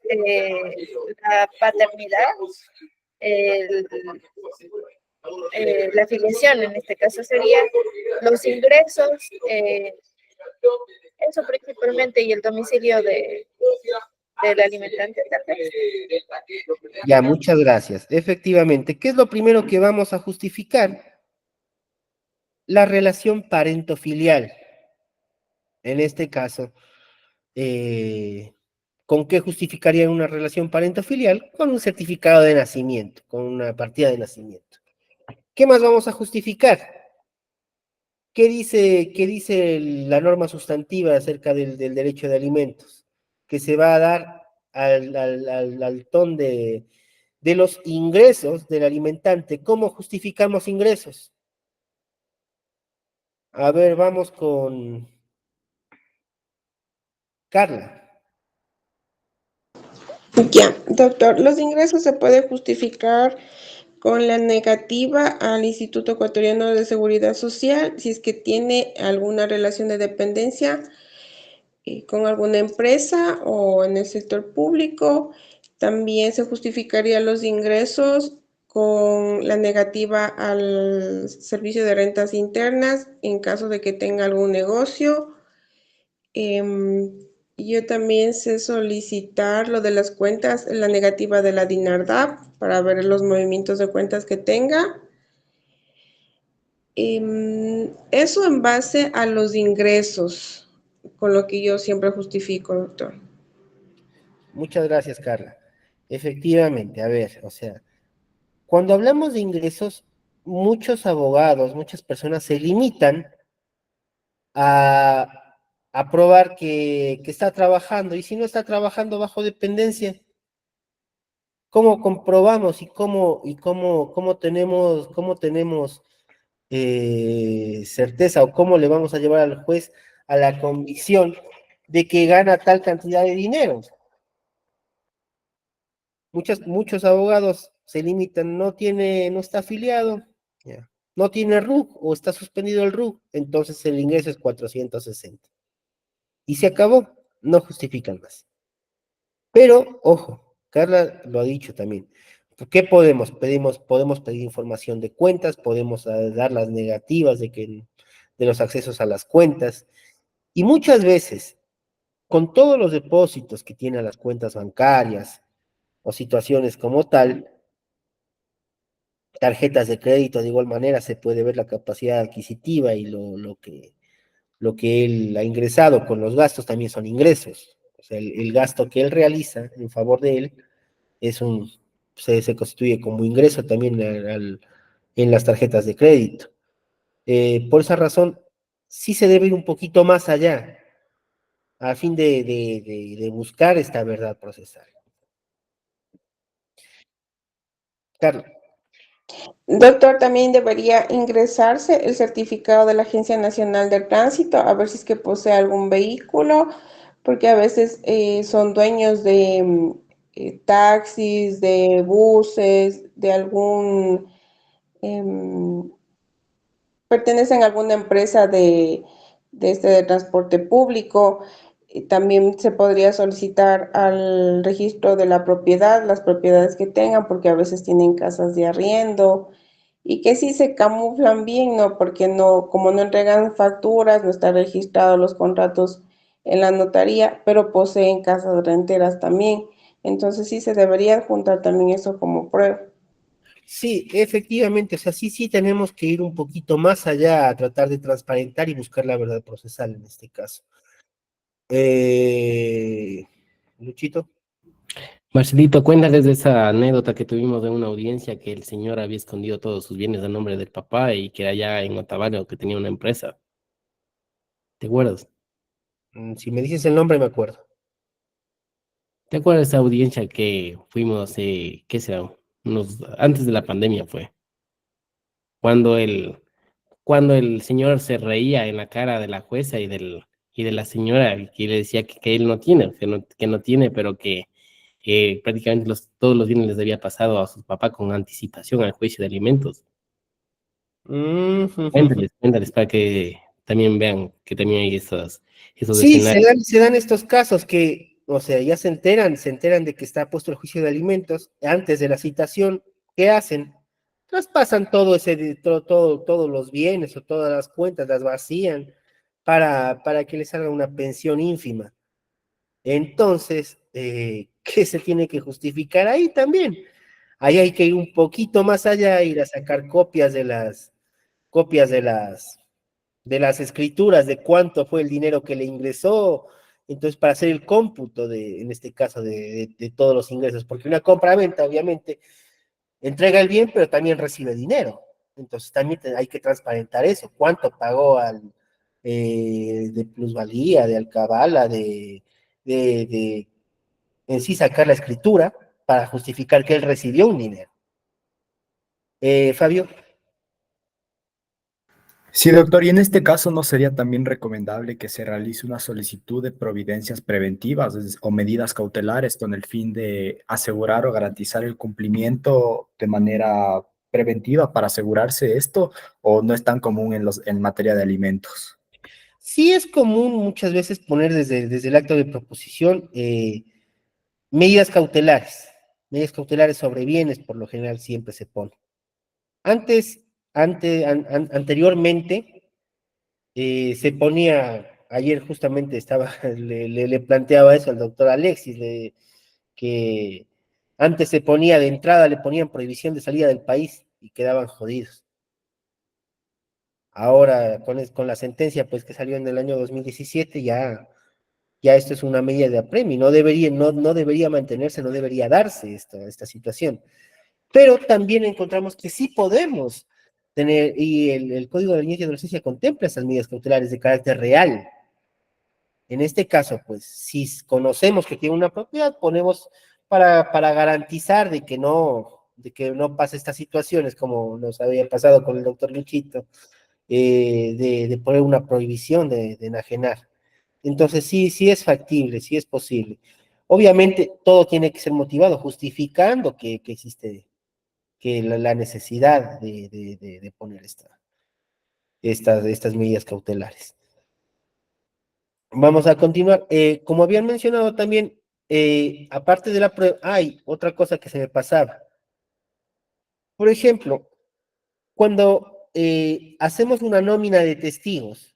la paternidad, el- la afiliación, en este caso sería los ingresos, eso principalmente, y el domicilio del alimentante tal vez. Ya, muchas gracias. Efectivamente, ¿qué es lo primero que vamos a justificar? La relación parento-filial. En este caso, ¿con qué justificarían una relación parentofilial? Con un certificado de nacimiento, con una partida de nacimiento. ¿Qué más vamos a justificar? Qué dice la norma sustantiva acerca del derecho de alimentos? Que se va a dar al ton de los ingresos del alimentante. ¿Cómo justificamos ingresos? A ver, vamos con Carla. Ya, doctor, los ingresos se puede justificar con la negativa al Instituto Ecuatoriano de Seguridad Social si es que tiene alguna relación de dependencia con alguna empresa o en el sector público. También se justificaría los ingresos con la negativa al servicio de rentas internas en caso de que tenga algún negocio. Yo también sé solicitar lo de las cuentas, la negativa de la DINARDAP para ver los movimientos de cuentas que tenga. Eso en base a los ingresos, con lo que yo siempre justifico, doctor. Muchas gracias, Carla. Efectivamente, a ver, o sea, cuando hablamos de ingresos, muchos abogados, muchas personas se limitan a, a probar que está trabajando, y si no está trabajando bajo dependencia, ¿cómo comprobamos cómo tenemos certeza o cómo le vamos a llevar al juez a la convicción de que gana tal cantidad de dinero? Muchos abogados se limitan, no está afiliado, ya, no tiene RUC o está suspendido el RUC, entonces el ingreso es 460. Y se acabó, no justifican más. Pero, ojo, Carla lo ha dicho también. ¿Qué podemos? Podemos pedir información de cuentas, podemos dar las negativas de los accesos a las cuentas. Y muchas veces, con todos los depósitos que tienen las cuentas bancarias o situaciones como tal, tarjetas de crédito, de igual manera se puede ver la capacidad adquisitiva y lo que él ha ingresado con los gastos también son ingresos. O sea, el gasto que él realiza en favor de él se constituye como ingreso también en las tarjetas de crédito. Por esa razón, sí se debe ir un poquito más allá, a fin de buscar esta verdad procesal. Carlos. Doctor, también debería ingresarse el certificado de la Agencia Nacional del Tránsito, a ver si es que posee algún vehículo, porque a veces son dueños de taxis, de buses, de em, pertenecen a alguna empresa de transporte público. También se podría solicitar al registro de la propiedad, las propiedades que tengan, porque a veces tienen casas de arriendo y que sí se camuflan bien, ¿no? Porque no, como no entregan facturas, no están registrados los contratos en la notaría, pero poseen casas renteras también. Entonces sí se debería juntar también eso como prueba. Sí, efectivamente, o sea, sí tenemos que ir un poquito más allá a tratar de transparentar y buscar la verdad procesal en este caso. Luchito. Marcelito, cuéntales de esa anécdota que tuvimos de una audiencia que el señor había escondido todos sus bienes a nombre del papá y que allá en Otavalo que tenía una empresa. ¿Te acuerdas? Si me dices el nombre, me acuerdo. ¿Te acuerdas de esa audiencia que fuimos, qué será, antes de la pandemia fue? Cuando cuando el señor se reía en la cara de la jueza y de la señora que le decía que él no tiene, que no tiene, pero que prácticamente todos los bienes les había pasado a su papá con anticipación al juicio de alimentos. Cuéntales para que también vean que también hay esos Sí, escenarios. se dan estos casos que, o sea, ya se enteran de que está puesto el juicio de alimentos antes de la citación. ¿Qué hacen? Traspasan todos los bienes o todas las cuentas, las vacían para que les salga una pensión ínfima. Entonces, ¿qué se tiene que justificar ahí también? Ahí hay que ir un poquito más allá, ir a sacar copias de las escrituras de cuánto fue el dinero que le ingresó, Entonces, para hacer el cómputo en este caso, de todos los ingresos, porque una compra-venta, obviamente, entrega el bien, pero también recibe dinero. Entonces, también hay que transparentar eso. ¿Cuánto pagó de plusvalía, de alcabala, en sí sacar la escritura para justificar que él recibió un dinero? Fabio. Sí, doctor, y en este caso no sería también recomendable que se realice una solicitud de providencias preventivas o medidas cautelares con el fin de asegurar o garantizar el cumplimiento de manera preventiva para asegurarse esto, o no es tan común en materia de alimentos? Sí es común muchas veces poner desde el acto de proposición medidas cautelares. Medidas cautelares sobre bienes, por lo general, siempre se pone. Anteriormente, se ponía, ayer justamente estaba, le planteaba eso al doctor Alexis, que antes se ponía de entrada, le ponían prohibición de salida del país y quedaban jodidos. Ahora, con la sentencia pues que salió en el año 2017, ya esto es una medida de apremio, no debería mantenerse, no debería darse esta situación. Pero también encontramos que sí podemos tener, y el Código de Niñez y Adolescencia contempla esas medidas cautelares de carácter real. En este caso, pues, si conocemos que tiene una propiedad, ponemos para garantizar de que no pase estas situaciones, como nos había pasado con el doctor Luchito, de poner una prohibición de enajenar. Entonces, sí es factible, sí es posible. Obviamente, todo tiene que ser motivado, justificando que existe que la necesidad de poner estas medidas cautelares. Vamos a continuar. Como habían mencionado también, aparte de la prueba, hay otra cosa que se me pasaba. Por ejemplo, cuando hacemos una nómina de testigos,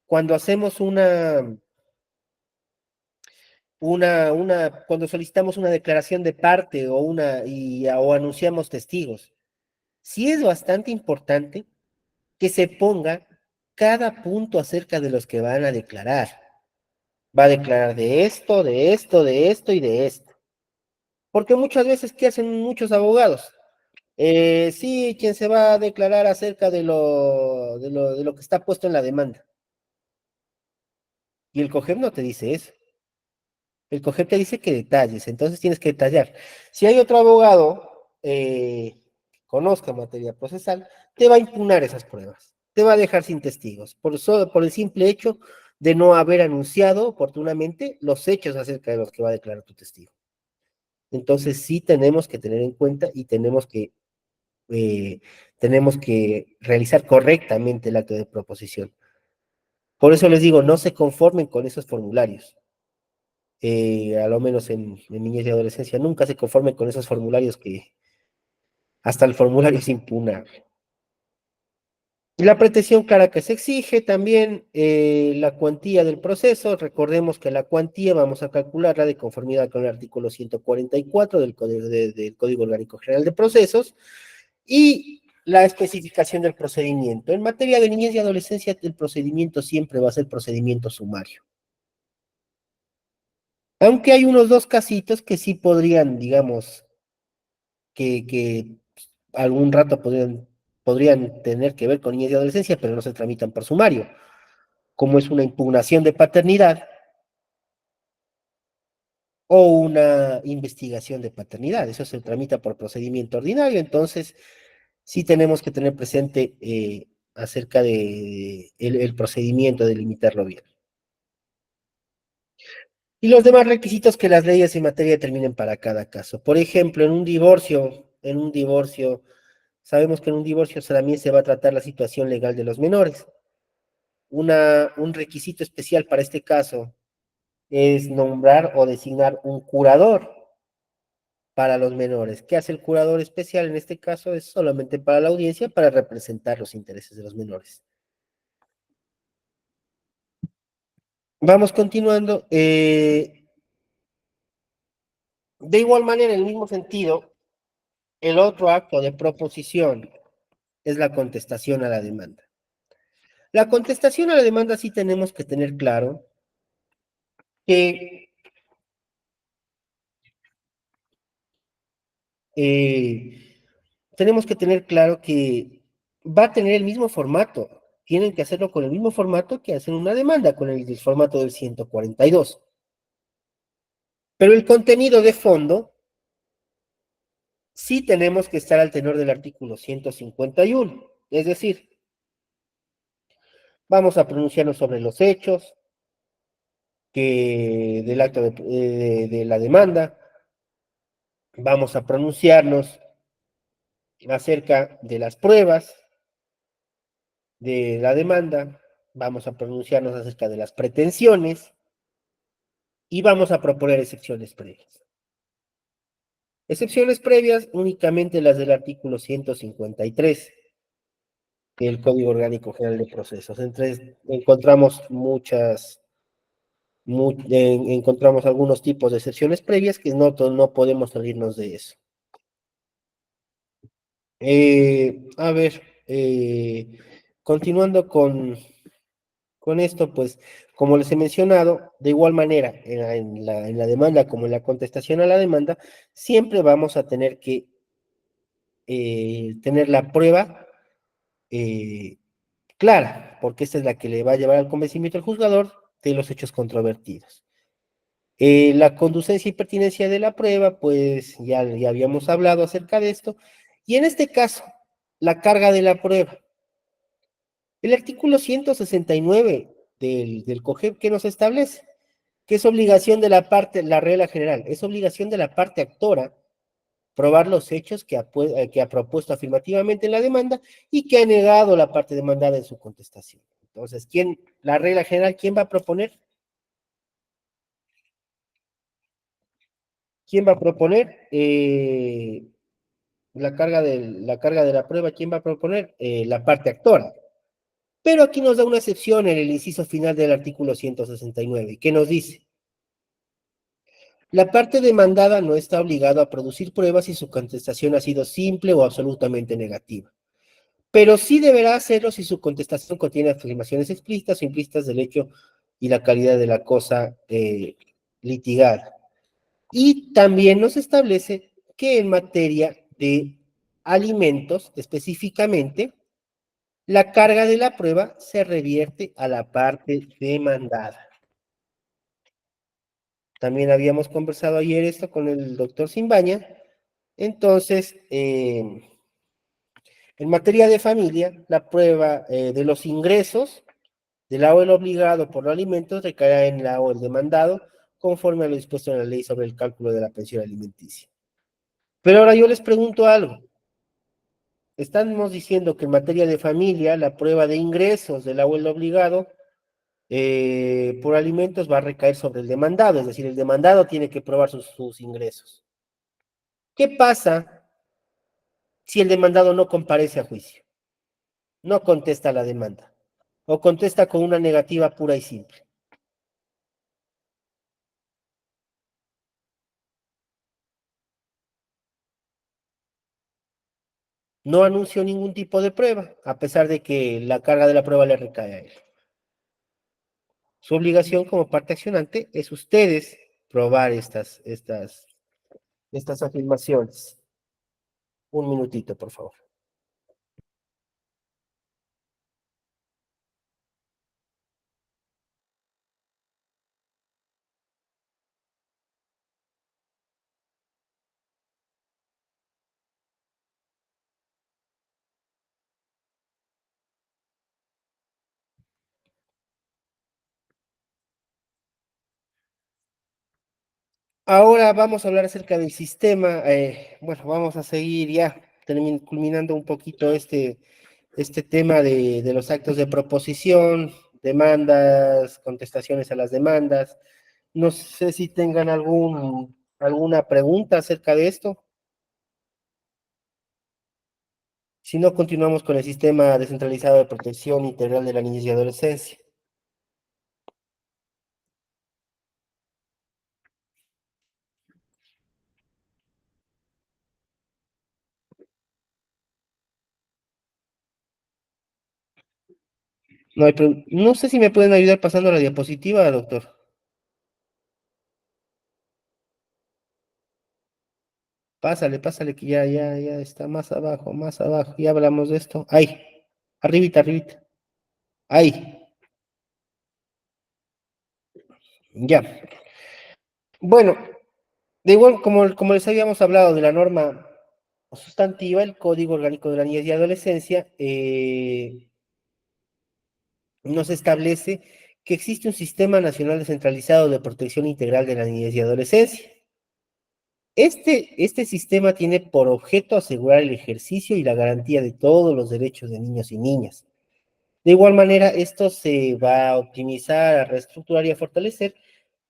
cuando hacemos cuando solicitamos una declaración de parte o anunciamos testigos, sí es bastante importante que se ponga cada punto acerca de los que van a declarar. Va a declarar de esto, de esto, de esto y de esto. Porque muchas veces, ¿qué hacen muchos abogados? Sí, quien se va a declarar acerca de lo que está puesto en la demanda. Y el COGEP no te dice eso. El COGEP te dice que detalles, entonces tienes que detallar. Si hay otro abogado que conozca materia procesal, te va a impugnar esas pruebas, te va a dejar sin testigos, por el simple hecho de no haber anunciado oportunamente los hechos acerca de los que va a declarar tu testigo. Entonces sí tenemos que tener en cuenta y tenemos que realizar correctamente el acto de proposición. Por eso les digo, no se conformen con esos formularios. A lo menos en niñez y adolescencia, nunca se conformen con esos formularios que hasta el formulario es impugnable. Y la pretensión clara que se exige también, la cuantía del proceso. Recordemos que la cuantía vamos a calcularla de conformidad con el artículo 144 del Código Orgánico General de Procesos y la especificación del procedimiento. En materia de niñez y adolescencia, el procedimiento siempre va a ser procedimiento sumario. Aunque hay unos dos casitos que sí podrían, digamos, que algún rato podrían tener que ver con niñez y adolescencia, pero no se tramitan por sumario, como es una impugnación de paternidad o una investigación de paternidad. Eso se tramita por procedimiento ordinario, entonces sí tenemos que tener presente acerca de el procedimiento, de limitarlo bien. Y los demás requisitos que las leyes en materia determinen para cada caso. Por ejemplo, en un divorcio, sabemos que en un divorcio también se va a tratar la situación legal de los menores. Un requisito especial para este caso es nombrar o designar un curador para los menores. ¿Qué hace el curador especial? En este caso es solamente para la audiencia, para representar los intereses de los menores. Vamos continuando. De igual manera, en el mismo sentido, el otro acto de proposición es la contestación a la demanda. La contestación a la demanda sí tenemos que tener claro que tenemos que tener claro que va a tener el mismo formato. Tienen que hacerlo con el mismo formato que hacen una demanda, con el formato del 142. Pero el contenido de fondo, sí tenemos que estar al tenor del artículo 151. Es decir, vamos a pronunciarnos sobre los hechos del acto de la demanda. Vamos a pronunciarnos acerca de las pruebas de la demanda. Vamos a pronunciarnos acerca de las pretensiones y vamos a proponer excepciones previas. Excepciones previas únicamente las del artículo 153 del Código Orgánico General de Procesos. Encontramos encontramos algunos tipos de excepciones previas que no podemos salirnos de eso. A ver, continuando con esto, pues, como les he mencionado, de igual manera, en la demanda como en la contestación a la demanda, siempre vamos a tener que tener la prueba eh, clara, porque esta es la que le va a llevar al convencimiento al juzgador de los hechos controvertidos. La conducencia y pertinencia de la prueba, pues ya habíamos hablado acerca de esto, y en este caso, la carga de la prueba. El artículo 169 del COGEP que nos establece que es obligación de la parte, la regla general, es obligación de la parte actora probar los hechos que ha propuesto afirmativamente en la demanda y que ha negado la parte demandada en su contestación. Entonces, la regla general, ¿quién va a proponer? ¿Quién va a proponer? La carga de la prueba, ¿quién va a proponer? La parte actora. Pero aquí nos da una excepción en el inciso final del artículo 169, que nos dice, la parte demandada no está obligada a producir pruebas si su contestación ha sido simple o absolutamente negativa, pero sí deberá hacerlo si su contestación contiene afirmaciones explícitas o implícitas del hecho y la calidad de la cosa litigada. Y también nos establece que en materia de alimentos, específicamente, la carga de la prueba se revierte a la parte demandada. También habíamos conversado ayer esto con el doctor Simbaña. Entonces, en materia de familia, la prueba de los ingresos del lado del obligado por los alimentos recaerá en la o el demandado, conforme a lo dispuesto en la ley sobre el cálculo de la pensión alimenticia. Pero ahora yo les pregunto algo. Estamos diciendo que en materia de familia, la prueba de ingresos del abuelo obligado por alimentos va a recaer sobre el demandado, es decir, el demandado tiene que probar sus ingresos. ¿Qué pasa si el demandado no comparece a juicio? No contesta la demanda, o contesta con una negativa pura y simple. No anunció ningún tipo de prueba, a pesar de que la carga de la prueba le recae a él. Su obligación como parte accionante es ustedes probar estas afirmaciones. Un minutito, por favor. Ahora vamos a hablar acerca del sistema. Bueno, vamos a seguir ya culminando un poquito este tema de los actos de proposición, demandas, contestaciones a las demandas. No sé si tengan alguna pregunta acerca de esto. Si no, continuamos con el sistema descentralizado de protección integral de la niñez y adolescencia. No sé si me pueden ayudar pasando la diapositiva, doctor. Pásale, que ya está más abajo, ya hablamos de esto. Ahí, arribita. Ahí, ya. Bueno, de igual, como les habíamos hablado de la norma sustantiva, el Código Orgánico de la Niñez y Adolescencia nos establece que existe un Sistema Nacional Descentralizado de Protección Integral de la Niñez y Adolescencia. Este sistema tiene por objeto asegurar el ejercicio y la garantía de todos los derechos de niños y niñas. De igual manera, esto se va a optimizar, a reestructurar y a fortalecer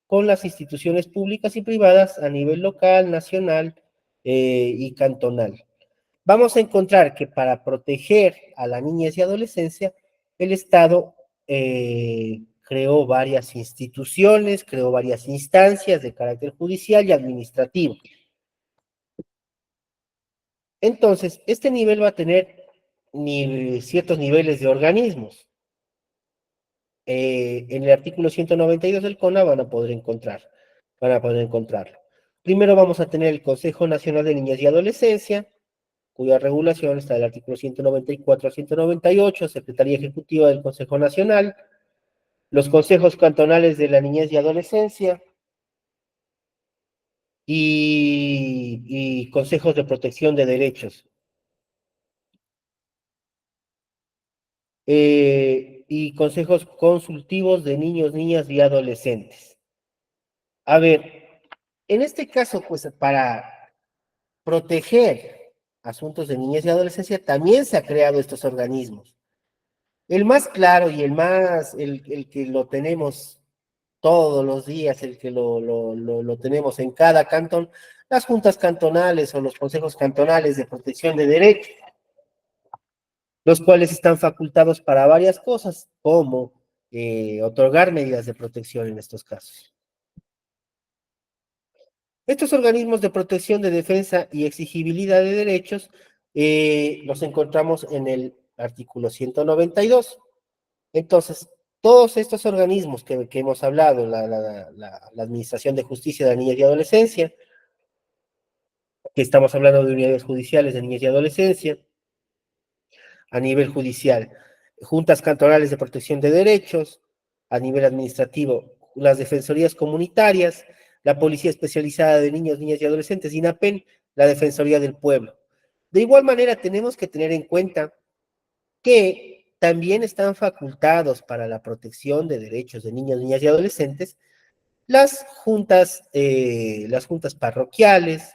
con las instituciones públicas y privadas a nivel local, nacional y cantonal. Vamos a encontrar que para proteger a la niñez y adolescencia, el Estado creó varias instituciones, creó varias instancias de carácter judicial y administrativo. Entonces, este nivel va a tener ciertos niveles de organismos. En el artículo 192 del CONA van a poder encontrarlo. Primero vamos a tener el Consejo Nacional de Niñez y Adolescencia, cuya regulación está del artículo 194 a 198, Secretaría Ejecutiva del Consejo Nacional, los consejos cantonales de la niñez y adolescencia y consejos de protección de derechos. Y consejos consultivos de niños, niñas y adolescentes. A ver, en este caso, pues para proteger asuntos de niñez y adolescencia, también se han creado estos organismos. El más claro y el que lo tenemos todos los días, el que lo tenemos en cada cantón, las juntas cantonales o los consejos cantonales de protección de derechos, los cuales están facultados para varias cosas, como otorgar medidas de protección en estos casos. Estos organismos de protección de defensa y exigibilidad de derechos los encontramos en el artículo 192. Entonces, todos estos organismos que hemos hablado, la Administración de Justicia de la Niñez y Adolescencia, que estamos hablando de unidades judiciales de niñez y adolescencia, a nivel judicial, juntas cantonales de protección de derechos, a nivel administrativo, las defensorías comunitarias, la Policía Especializada de Niños, Niñas y Adolescentes, INAPEN, la Defensoría del Pueblo. De igual manera, tenemos que tener en cuenta que también están facultados para la protección de derechos de niños, niñas y adolescentes las juntas parroquiales,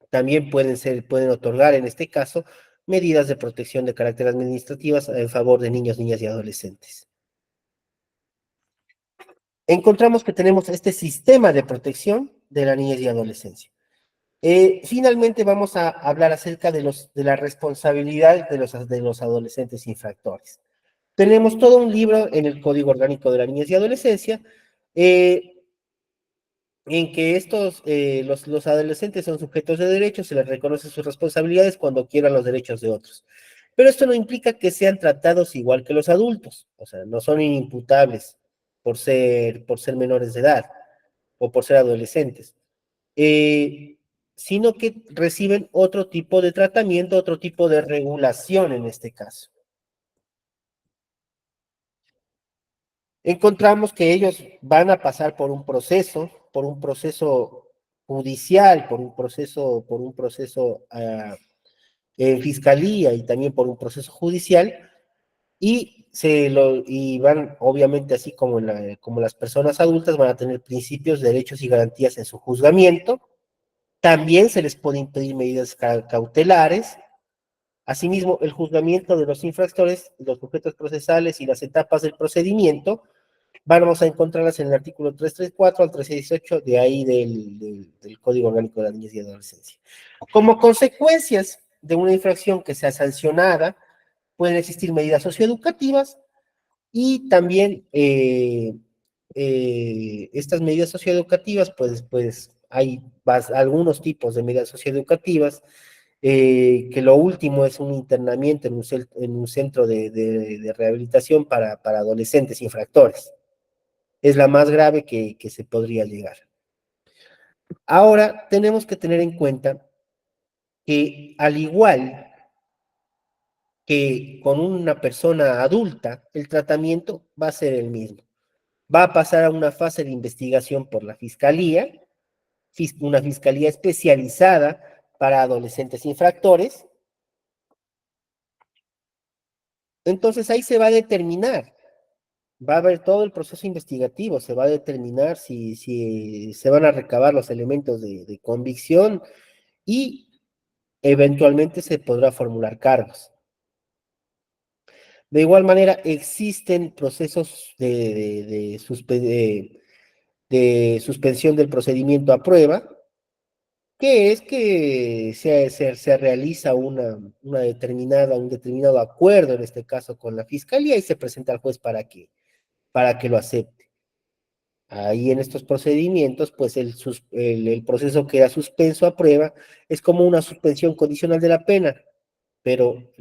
también pueden otorgar en este caso medidas de protección de carácter administrativas en favor de niños, niñas y adolescentes. Encontramos que tenemos este sistema de protección de la niñez y adolescencia. Finalmente vamos a hablar acerca de la responsabilidad de los adolescentes infractores. Tenemos todo un libro en el Código Orgánico de la Niñez y Adolescencia, en que los adolescentes son sujetos de derechos, se les reconoce sus responsabilidades cuando quieran los derechos de otros. Pero esto no implica que sean tratados igual que los adultos, o sea, no son inimputables por ser menores de edad o por ser adolescentes, sino que reciben otro tipo de tratamiento, otro tipo de regulación en este caso. Encontramos que ellos van a pasar por un proceso judicial, por un proceso en fiscalía y también por un proceso judicial, y van, obviamente, así como las personas adultas, van a tener principios, derechos y garantías en su juzgamiento. También se les puede impedir medidas cautelares. Asimismo, el juzgamiento de los infractores, los sujetos procesales y las etapas del procedimiento vamos a encontrarlas en el artículo 334 al 318 de ahí del Código Orgánico de la Niñez y Adolescencia. Como consecuencias de una infracción que sea sancionada, pueden existir medidas socioeducativas y también estas medidas socioeducativas, pues hay algunos tipos de medidas socioeducativas, que lo último es un internamiento en un centro de rehabilitación para adolescentes infractores. Es la más grave que se podría llegar. Ahora, tenemos que tener en cuenta que al igual que con una persona adulta, el tratamiento va a ser el mismo. Va a pasar a una fase de investigación por la fiscalía, una fiscalía especializada para adolescentes infractores. Entonces ahí se va a determinar, va a haber todo el proceso investigativo, se va a determinar si se van a recabar los elementos de convicción y eventualmente se podrá formular cargos. De igual manera, existen procesos de suspensión del procedimiento a prueba, que es que se realiza un determinado acuerdo, en este caso con la fiscalía, y se presenta al juez para que lo acepte. Ahí en estos procedimientos, pues el proceso queda suspenso a prueba, es como una suspensión condicional de la pena, pero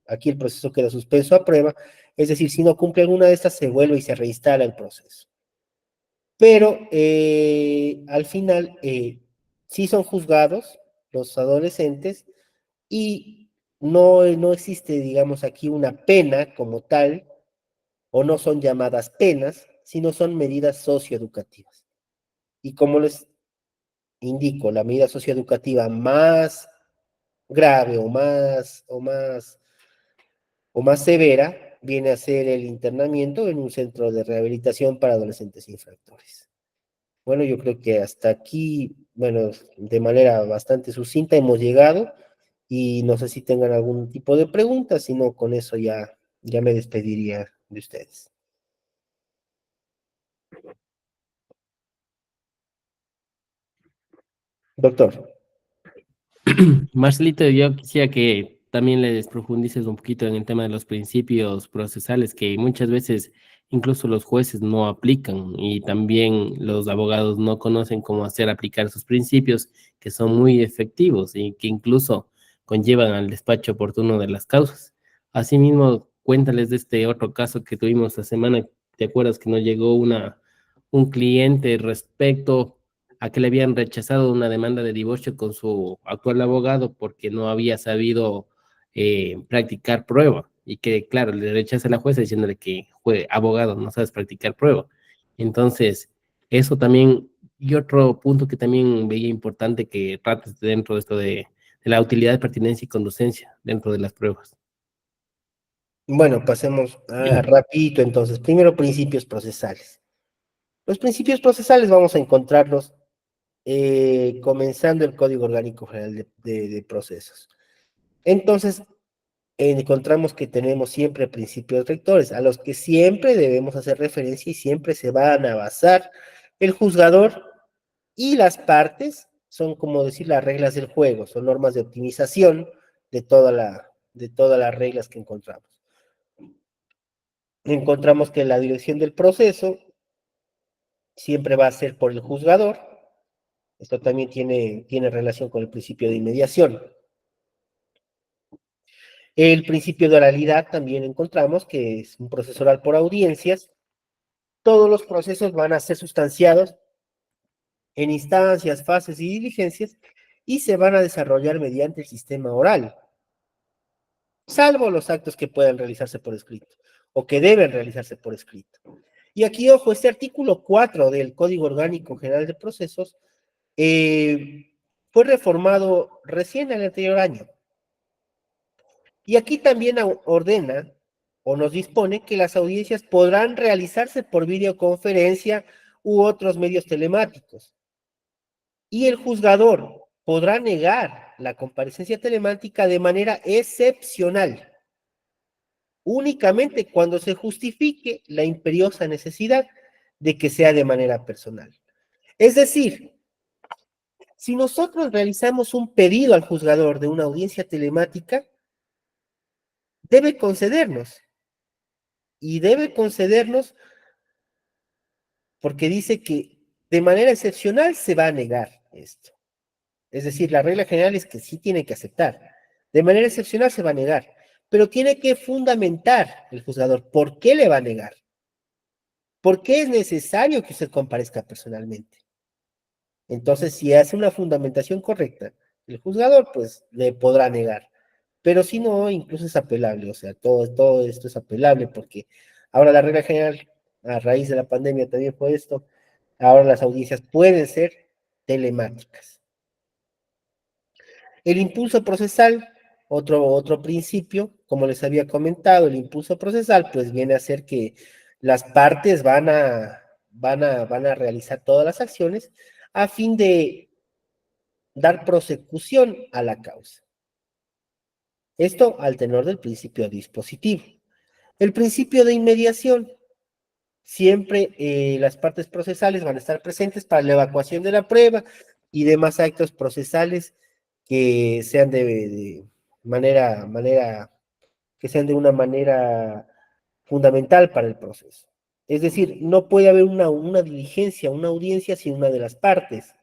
aquí el proceso queda suspenso a prueba, es decir, si no cumple alguna de estas, se vuelve y se reinstala el proceso. Pero al final sí son juzgados los adolescentes y no existe, digamos, aquí una pena como tal, o no son llamadas penas, sino son medidas socioeducativas. Y como les indico, la medida socioeducativa más grave o más severa viene a ser el internamiento en un centro de rehabilitación para adolescentes infractores. Bueno, yo creo que hasta aquí, bueno, de manera bastante sucinta hemos llegado y no sé si tengan algún tipo de preguntas, si no, con eso ya me despediría de ustedes. Doctor. Marcelito, yo quisiera que también les profundices un poquito en el tema de los principios procesales que muchas veces incluso los jueces no aplican y también los abogados no conocen cómo hacer aplicar esos principios que son muy efectivos y que incluso conllevan al despacho oportuno de las causas. Asimismo, cuéntales de este otro caso que tuvimos la semana. ¿Te acuerdas que nos llegó un cliente respecto a que le habían rechazado una demanda de divorcio con su actual abogado porque no había sabido practicar prueba? Y que, claro, le rechaza la jueza diciéndole que fue abogado, no sabes practicar prueba. Entonces, eso también, y otro punto que también veía importante que trates dentro de esto de la utilidad, pertinencia y conducencia dentro de las pruebas. Bueno, pasemos rapidito entonces. Primero, principios procesales. Los principios procesales vamos a encontrarlos comenzando el Código Orgánico General de Procesos. Entonces, encontramos que tenemos siempre principios rectores a los que siempre debemos hacer referencia y siempre se van a basar el juzgador y las partes, son como decir las reglas del juego, son normas de optimización de todas las reglas que encontramos. Encontramos que la dirección del proceso siempre va a ser por el juzgador. Esto también tiene relación con el principio de inmediación. El principio de oralidad también encontramos que es un proceso oral por audiencias. Todos los procesos van a ser sustanciados en instancias, fases y diligencias y se van a desarrollar mediante el sistema oral, salvo los actos que puedan realizarse por escrito o que deben realizarse por escrito. Y aquí, ojo, este artículo 4 del Código Orgánico General de Procesos fue reformado recién el anterior año. Y aquí también ordena o nos dispone que las audiencias podrán realizarse por videoconferencia u otros medios telemáticos. Y el juzgador podrá negar la comparecencia telemática de manera excepcional, únicamente cuando se justifique la imperiosa necesidad de que sea de manera personal. Es decir, si nosotros realizamos un pedido al juzgador de una audiencia telemática, debe concedernos. Y debe concedernos porque dice que de manera excepcional se va a negar esto. Es decir, la regla general es que sí tiene que aceptar. De manera excepcional se va a negar, pero tiene que fundamentar el juzgador por qué le va a negar. ¿Por qué es necesario que usted comparezca personalmente? Entonces, si hace una fundamentación correcta, el juzgador pues le podrá negar. Pero si no, incluso es apelable, o sea, todo esto es apelable porque ahora la regla general, a raíz de la pandemia también fue esto, ahora las audiencias pueden ser telemáticas. El impulso procesal, otro principio, como les había comentado, el impulso procesal pues viene a ser que las partes van a realizar todas las acciones a fin de dar prosecución a la causa. Esto al tenor del principio dispositivo. El principio de inmediación. Siempre las partes procesales van a estar presentes para la evacuación de la prueba y demás actos procesales que sean de que sean de una manera fundamental para el proceso. Es decir, no puede haber una diligencia, una audiencia sin una de las partes.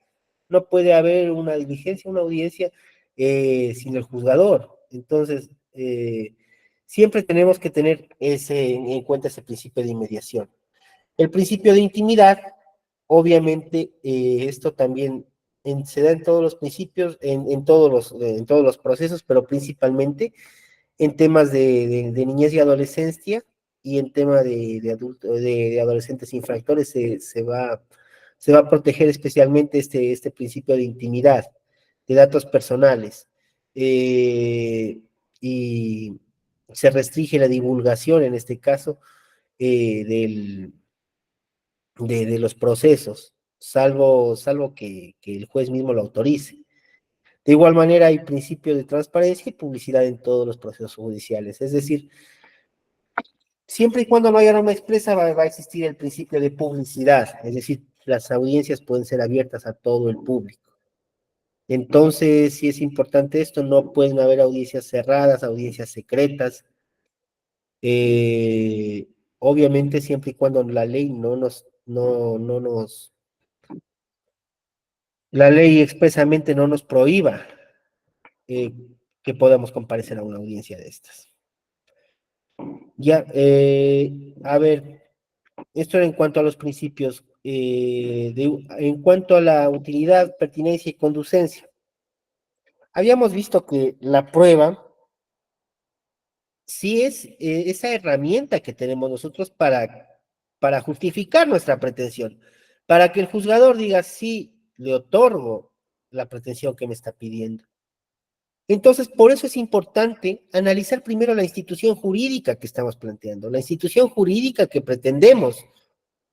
No puede haber una diligencia, una audiencia sin el juzgador. Entonces, siempre tenemos que tener en cuenta ese principio de inmediación. El principio de intimidad, obviamente, esto también se da en todos los principios, en todos los procesos, pero principalmente en temas de niñez y adolescencia y en tema de adolescentes infractores se va a proteger especialmente este principio de intimidad, de datos personales, y se restringe la divulgación, en este caso, de los procesos, salvo que el juez mismo lo autorice. De igual manera, hay principio de transparencia y publicidad en todos los procesos judiciales. Es decir, siempre y cuando no haya norma expresa, va a existir el principio de publicidad. Es decir, las audiencias pueden ser abiertas a todo el público. Entonces, si es importante esto, no pueden haber audiencias cerradas, audiencias secretas. Obviamente, siempre y cuando la ley la ley expresamente no nos prohíba eh, que podamos comparecer a una audiencia de estas. Ya, a ver, esto era en cuanto a los principios. En cuanto a la utilidad, pertinencia y conducencia, habíamos visto que la prueba sí es esa herramienta que tenemos nosotros para justificar nuestra pretensión, para que el juzgador diga, sí, le otorgo la pretensión que me está pidiendo. Entonces, por eso es importante analizar primero la institución jurídica que estamos planteando, la institución jurídica que pretendemos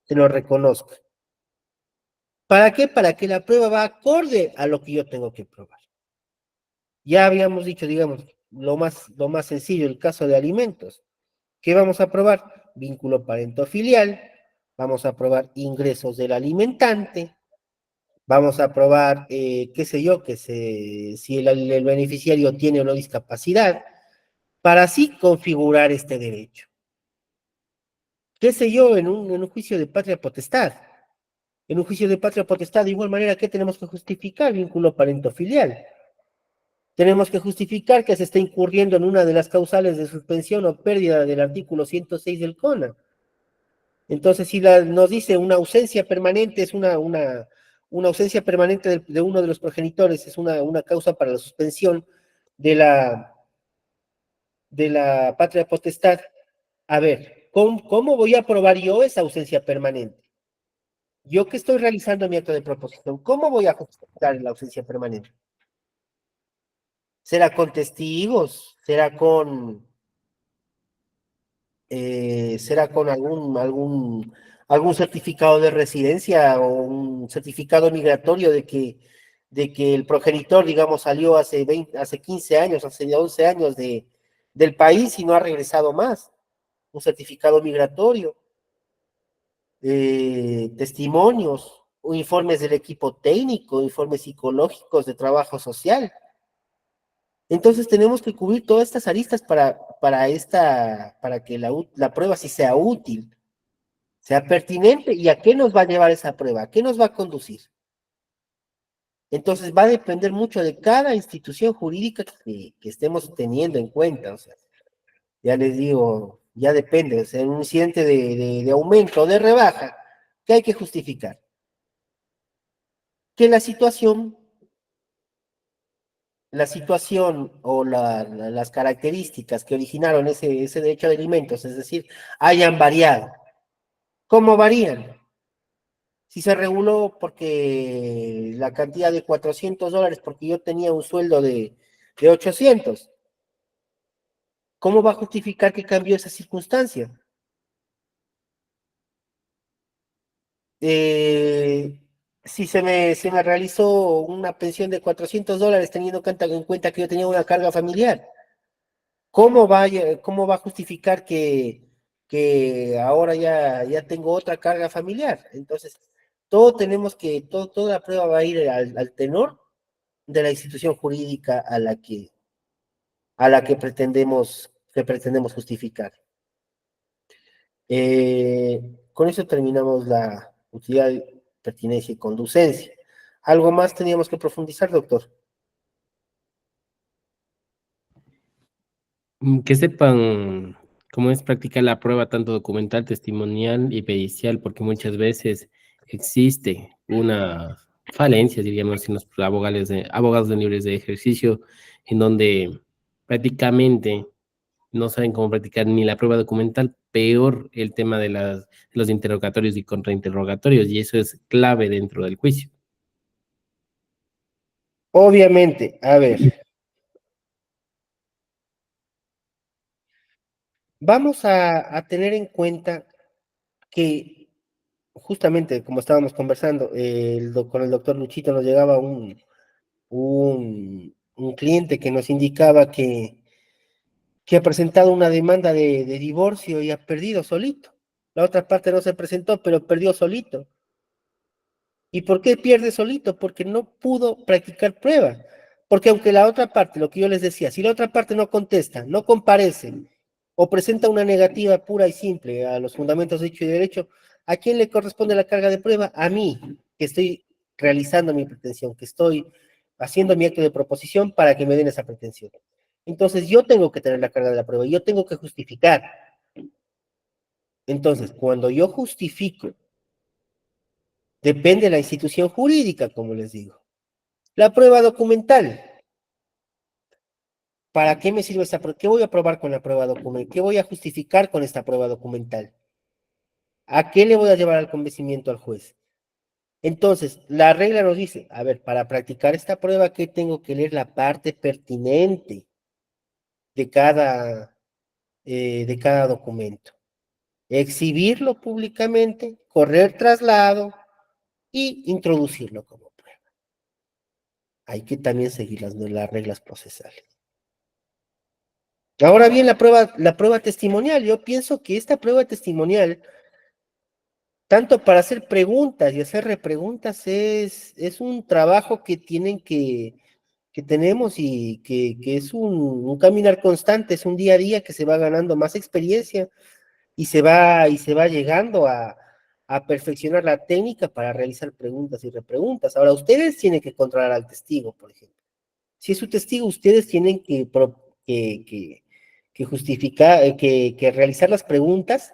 se nos reconozca. ¿Para qué? Para que la prueba va acorde a lo que yo tengo que probar. Ya habíamos dicho, digamos, lo más sencillo, el caso de alimentos. ¿Qué vamos a probar? Vínculo parentofilial, vamos a probar ingresos del alimentante, vamos a probar, qué sé yo, si el beneficiario tiene o no discapacidad, para así configurar este derecho. ¿Qué sé yo? En un juicio de patria potestad. En un juicio de patria potestad, de igual manera, ¿qué tenemos que justificar? Vínculo parentofilial. Tenemos que justificar que se está incurriendo en una de las causales de suspensión o pérdida del artículo 106 del CONA. Entonces, si nos dice una ausencia permanente, es una ausencia permanente de uno de los progenitores, es una causa para la suspensión de la patria potestad. A ver, ¿cómo voy a probar yo esa ausencia permanente? Yo que estoy realizando mi acto de proposición, ¿cómo voy a justificar la ausencia permanente? ¿Será con testigos? ¿Será con algún certificado de residencia o un certificado migratorio de que el progenitor, digamos, salió hace 15 años, hace 11 años del país y no ha regresado más? Un certificado migratorio, testimonios, o informes del equipo técnico, informes psicológicos de trabajo social. Entonces tenemos que cubrir todas estas aristas para que la prueba sí sea útil, sea pertinente. ¿Y a qué nos va a llevar esa prueba? ¿A qué nos va a conducir? Entonces va a depender mucho de cada institución jurídica que estemos teniendo en cuenta. O sea, ya les digo, ya depende. O sea, en un incidente de aumento o de rebaja, ¿qué hay que justificar? que la situación o las características que originaron ese derecho de alimentos, es decir, hayan variado. ¿Cómo varían? Si se reguló porque la cantidad de $400, porque yo tenía un sueldo de 800, ¿cómo va a justificar que cambió esa circunstancia? Si se me realizó una pensión de $400 teniendo en cuenta que yo tenía una carga familiar, cómo va a justificar que ahora ya tengo otra carga familiar? Entonces, toda la prueba va a ir al tenor de la institución jurídica a la que pretendemos justificar. Con eso terminamos la utilidad, pertinencia y conducencia. ¿Algo más teníamos que profundizar, doctor? Que sepan cómo es practicar la prueba tanto documental, testimonial y pericial, porque muchas veces existe una falencia, diríamos, en los abogados de libres de ejercicio, en donde prácticamente no saben cómo practicar ni la prueba documental, peor el tema de los interrogatorios y contrainterrogatorios, y eso es clave dentro del juicio. Obviamente, a ver, vamos a tener en cuenta que justamente como estábamos conversando, con el doctor Luchito nos llegaba un cliente que nos indicaba que ha presentado una demanda de divorcio y ha perdido solito. La otra parte no se presentó, pero perdió solito. ¿Y por qué pierde solito? Porque no pudo practicar prueba. Porque aunque la otra parte, lo que yo les decía, si la otra parte no contesta, no comparece o presenta una negativa pura y simple a los fundamentos de hecho y derecho, ¿a quién le corresponde la carga de prueba? A mí, que estoy realizando mi pretensión, que estoy haciendo mi acto de proposición para que me den esa pretensión. Entonces yo tengo que tener la carga de la prueba, yo tengo que justificar. Entonces, cuando yo justifico, depende de la institución jurídica, como les digo. La prueba documental. ¿Para qué me sirve esta prueba? ¿Qué voy a probar con la prueba documental? ¿Qué voy a justificar con esta prueba documental? ¿A qué le voy a llevar al convencimiento al juez? Entonces, la regla nos dice, a ver, para practicar esta prueba, ¿qué tengo que leer? La parte pertinente de cada documento. Exhibirlo públicamente, correr traslado y introducirlo como prueba. Hay que también seguir las reglas procesales. Ahora bien, la prueba testimonial. Yo pienso que esta prueba testimonial, tanto para hacer preguntas y hacer repreguntas, es un trabajo que tenemos y que es un caminar constante, es un día a día que se va ganando más experiencia y se va llegando a perfeccionar la técnica para realizar preguntas y repreguntas. Ahora, ustedes tienen que controlar al testigo, por ejemplo. Si es su testigo, ustedes tienen que justificar, que realizar las preguntas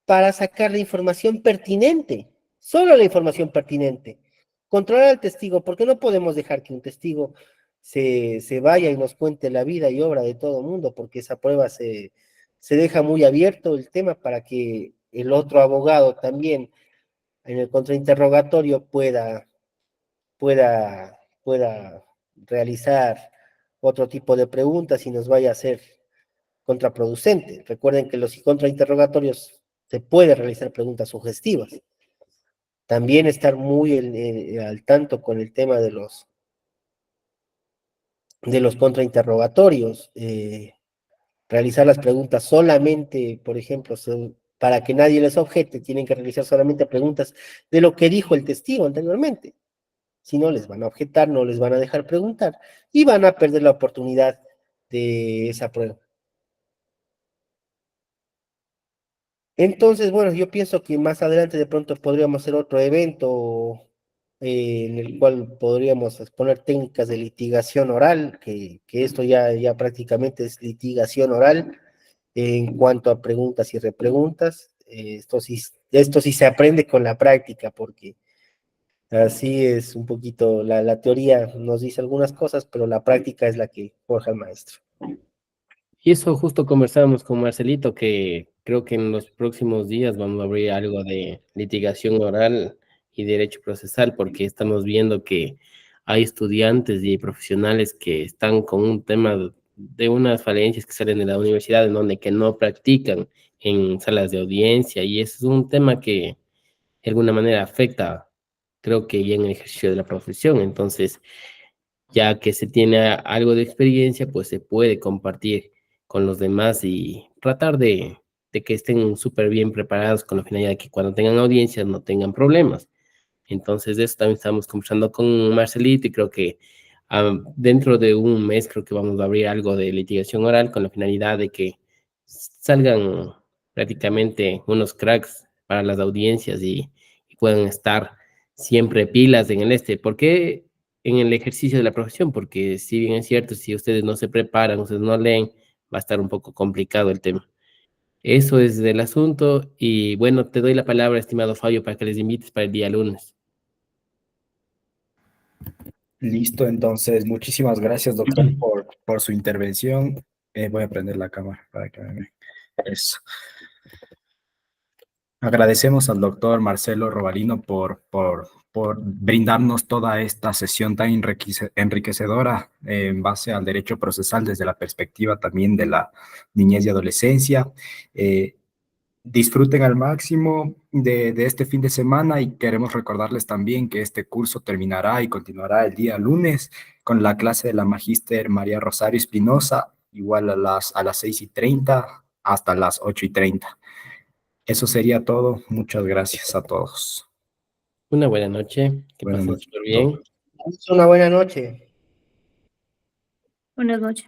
para sacar la información pertinente, solo la información pertinente. Controlar al testigo, porque no podemos dejar que un testigo se vaya y nos cuente la vida y obra de todo el mundo, porque esa prueba se deja muy abierto el tema para que el otro abogado también en el contrainterrogatorio pueda realizar otro tipo de preguntas y nos vaya a ser contraproducente. Recuerden que los contrainterrogatorios se puede realizar preguntas sugestivas. También estar muy al tanto con el tema de los contrainterrogatorios. Realizar las preguntas solamente, por ejemplo, para que nadie les objete, tienen que realizar solamente preguntas de lo que dijo el testigo anteriormente. Si no, les van a objetar, no les van a dejar preguntar y van a perder la oportunidad de esa prueba. Entonces, bueno, yo pienso que más adelante de pronto podríamos hacer otro evento en el cual podríamos exponer técnicas de litigación oral, que esto ya prácticamente es litigación oral en cuanto a preguntas y repreguntas. Esto sí se aprende con la práctica, porque Así es un poquito, la teoría nos dice algunas cosas, pero la práctica es la que forja el maestro. Y eso justo conversábamos con Marcelito, que creo que en los próximos días vamos a abrir algo de litigación oral y derecho procesal, porque estamos viendo que hay estudiantes y profesionales que están con un tema de unas falencias que salen de la universidad en donde que no practican en salas de audiencia, y ese es un tema que de alguna manera afecta, creo que ya en el ejercicio de la profesión. Entonces, ya que se tiene algo de experiencia, pues se puede compartir con los demás y tratar de que estén súper bien preparados con la finalidad de que cuando tengan audiencias no tengan problemas. Entonces, de eso también estamos conversando con Marcelito y creo que dentro de un mes creo que vamos a abrir algo de litigación oral con la finalidad de que salgan prácticamente unos cracks para las audiencias y puedan estar siempre pilas en el porque en el ejercicio de la profesión, porque si bien es cierto, si ustedes no se preparan, ustedes no leen, va a estar un poco complicado el tema. Eso es del asunto y bueno, te doy la palabra, estimado Fabio, para que les invites para el día lunes. Listo, entonces, muchísimas gracias, doctor, por su intervención. Voy a prender la cámara para que me vean. Eso. Agradecemos al doctor Marcelo Robalino por brindarnos toda esta sesión tan enriquecedora en base al derecho procesal desde la perspectiva también de la niñez y adolescencia. Disfruten al máximo de este fin de semana y queremos recordarles también que este curso terminará y continuará el día lunes con la clase de la magíster María Rosario Espinosa, igual a las 6:30 hasta las 8:30. Eso sería todo. Muchas gracias a todos. Una buena noche, que Buenas pasen noches, súper doctor. bien. Una buena noche. Buenas noches.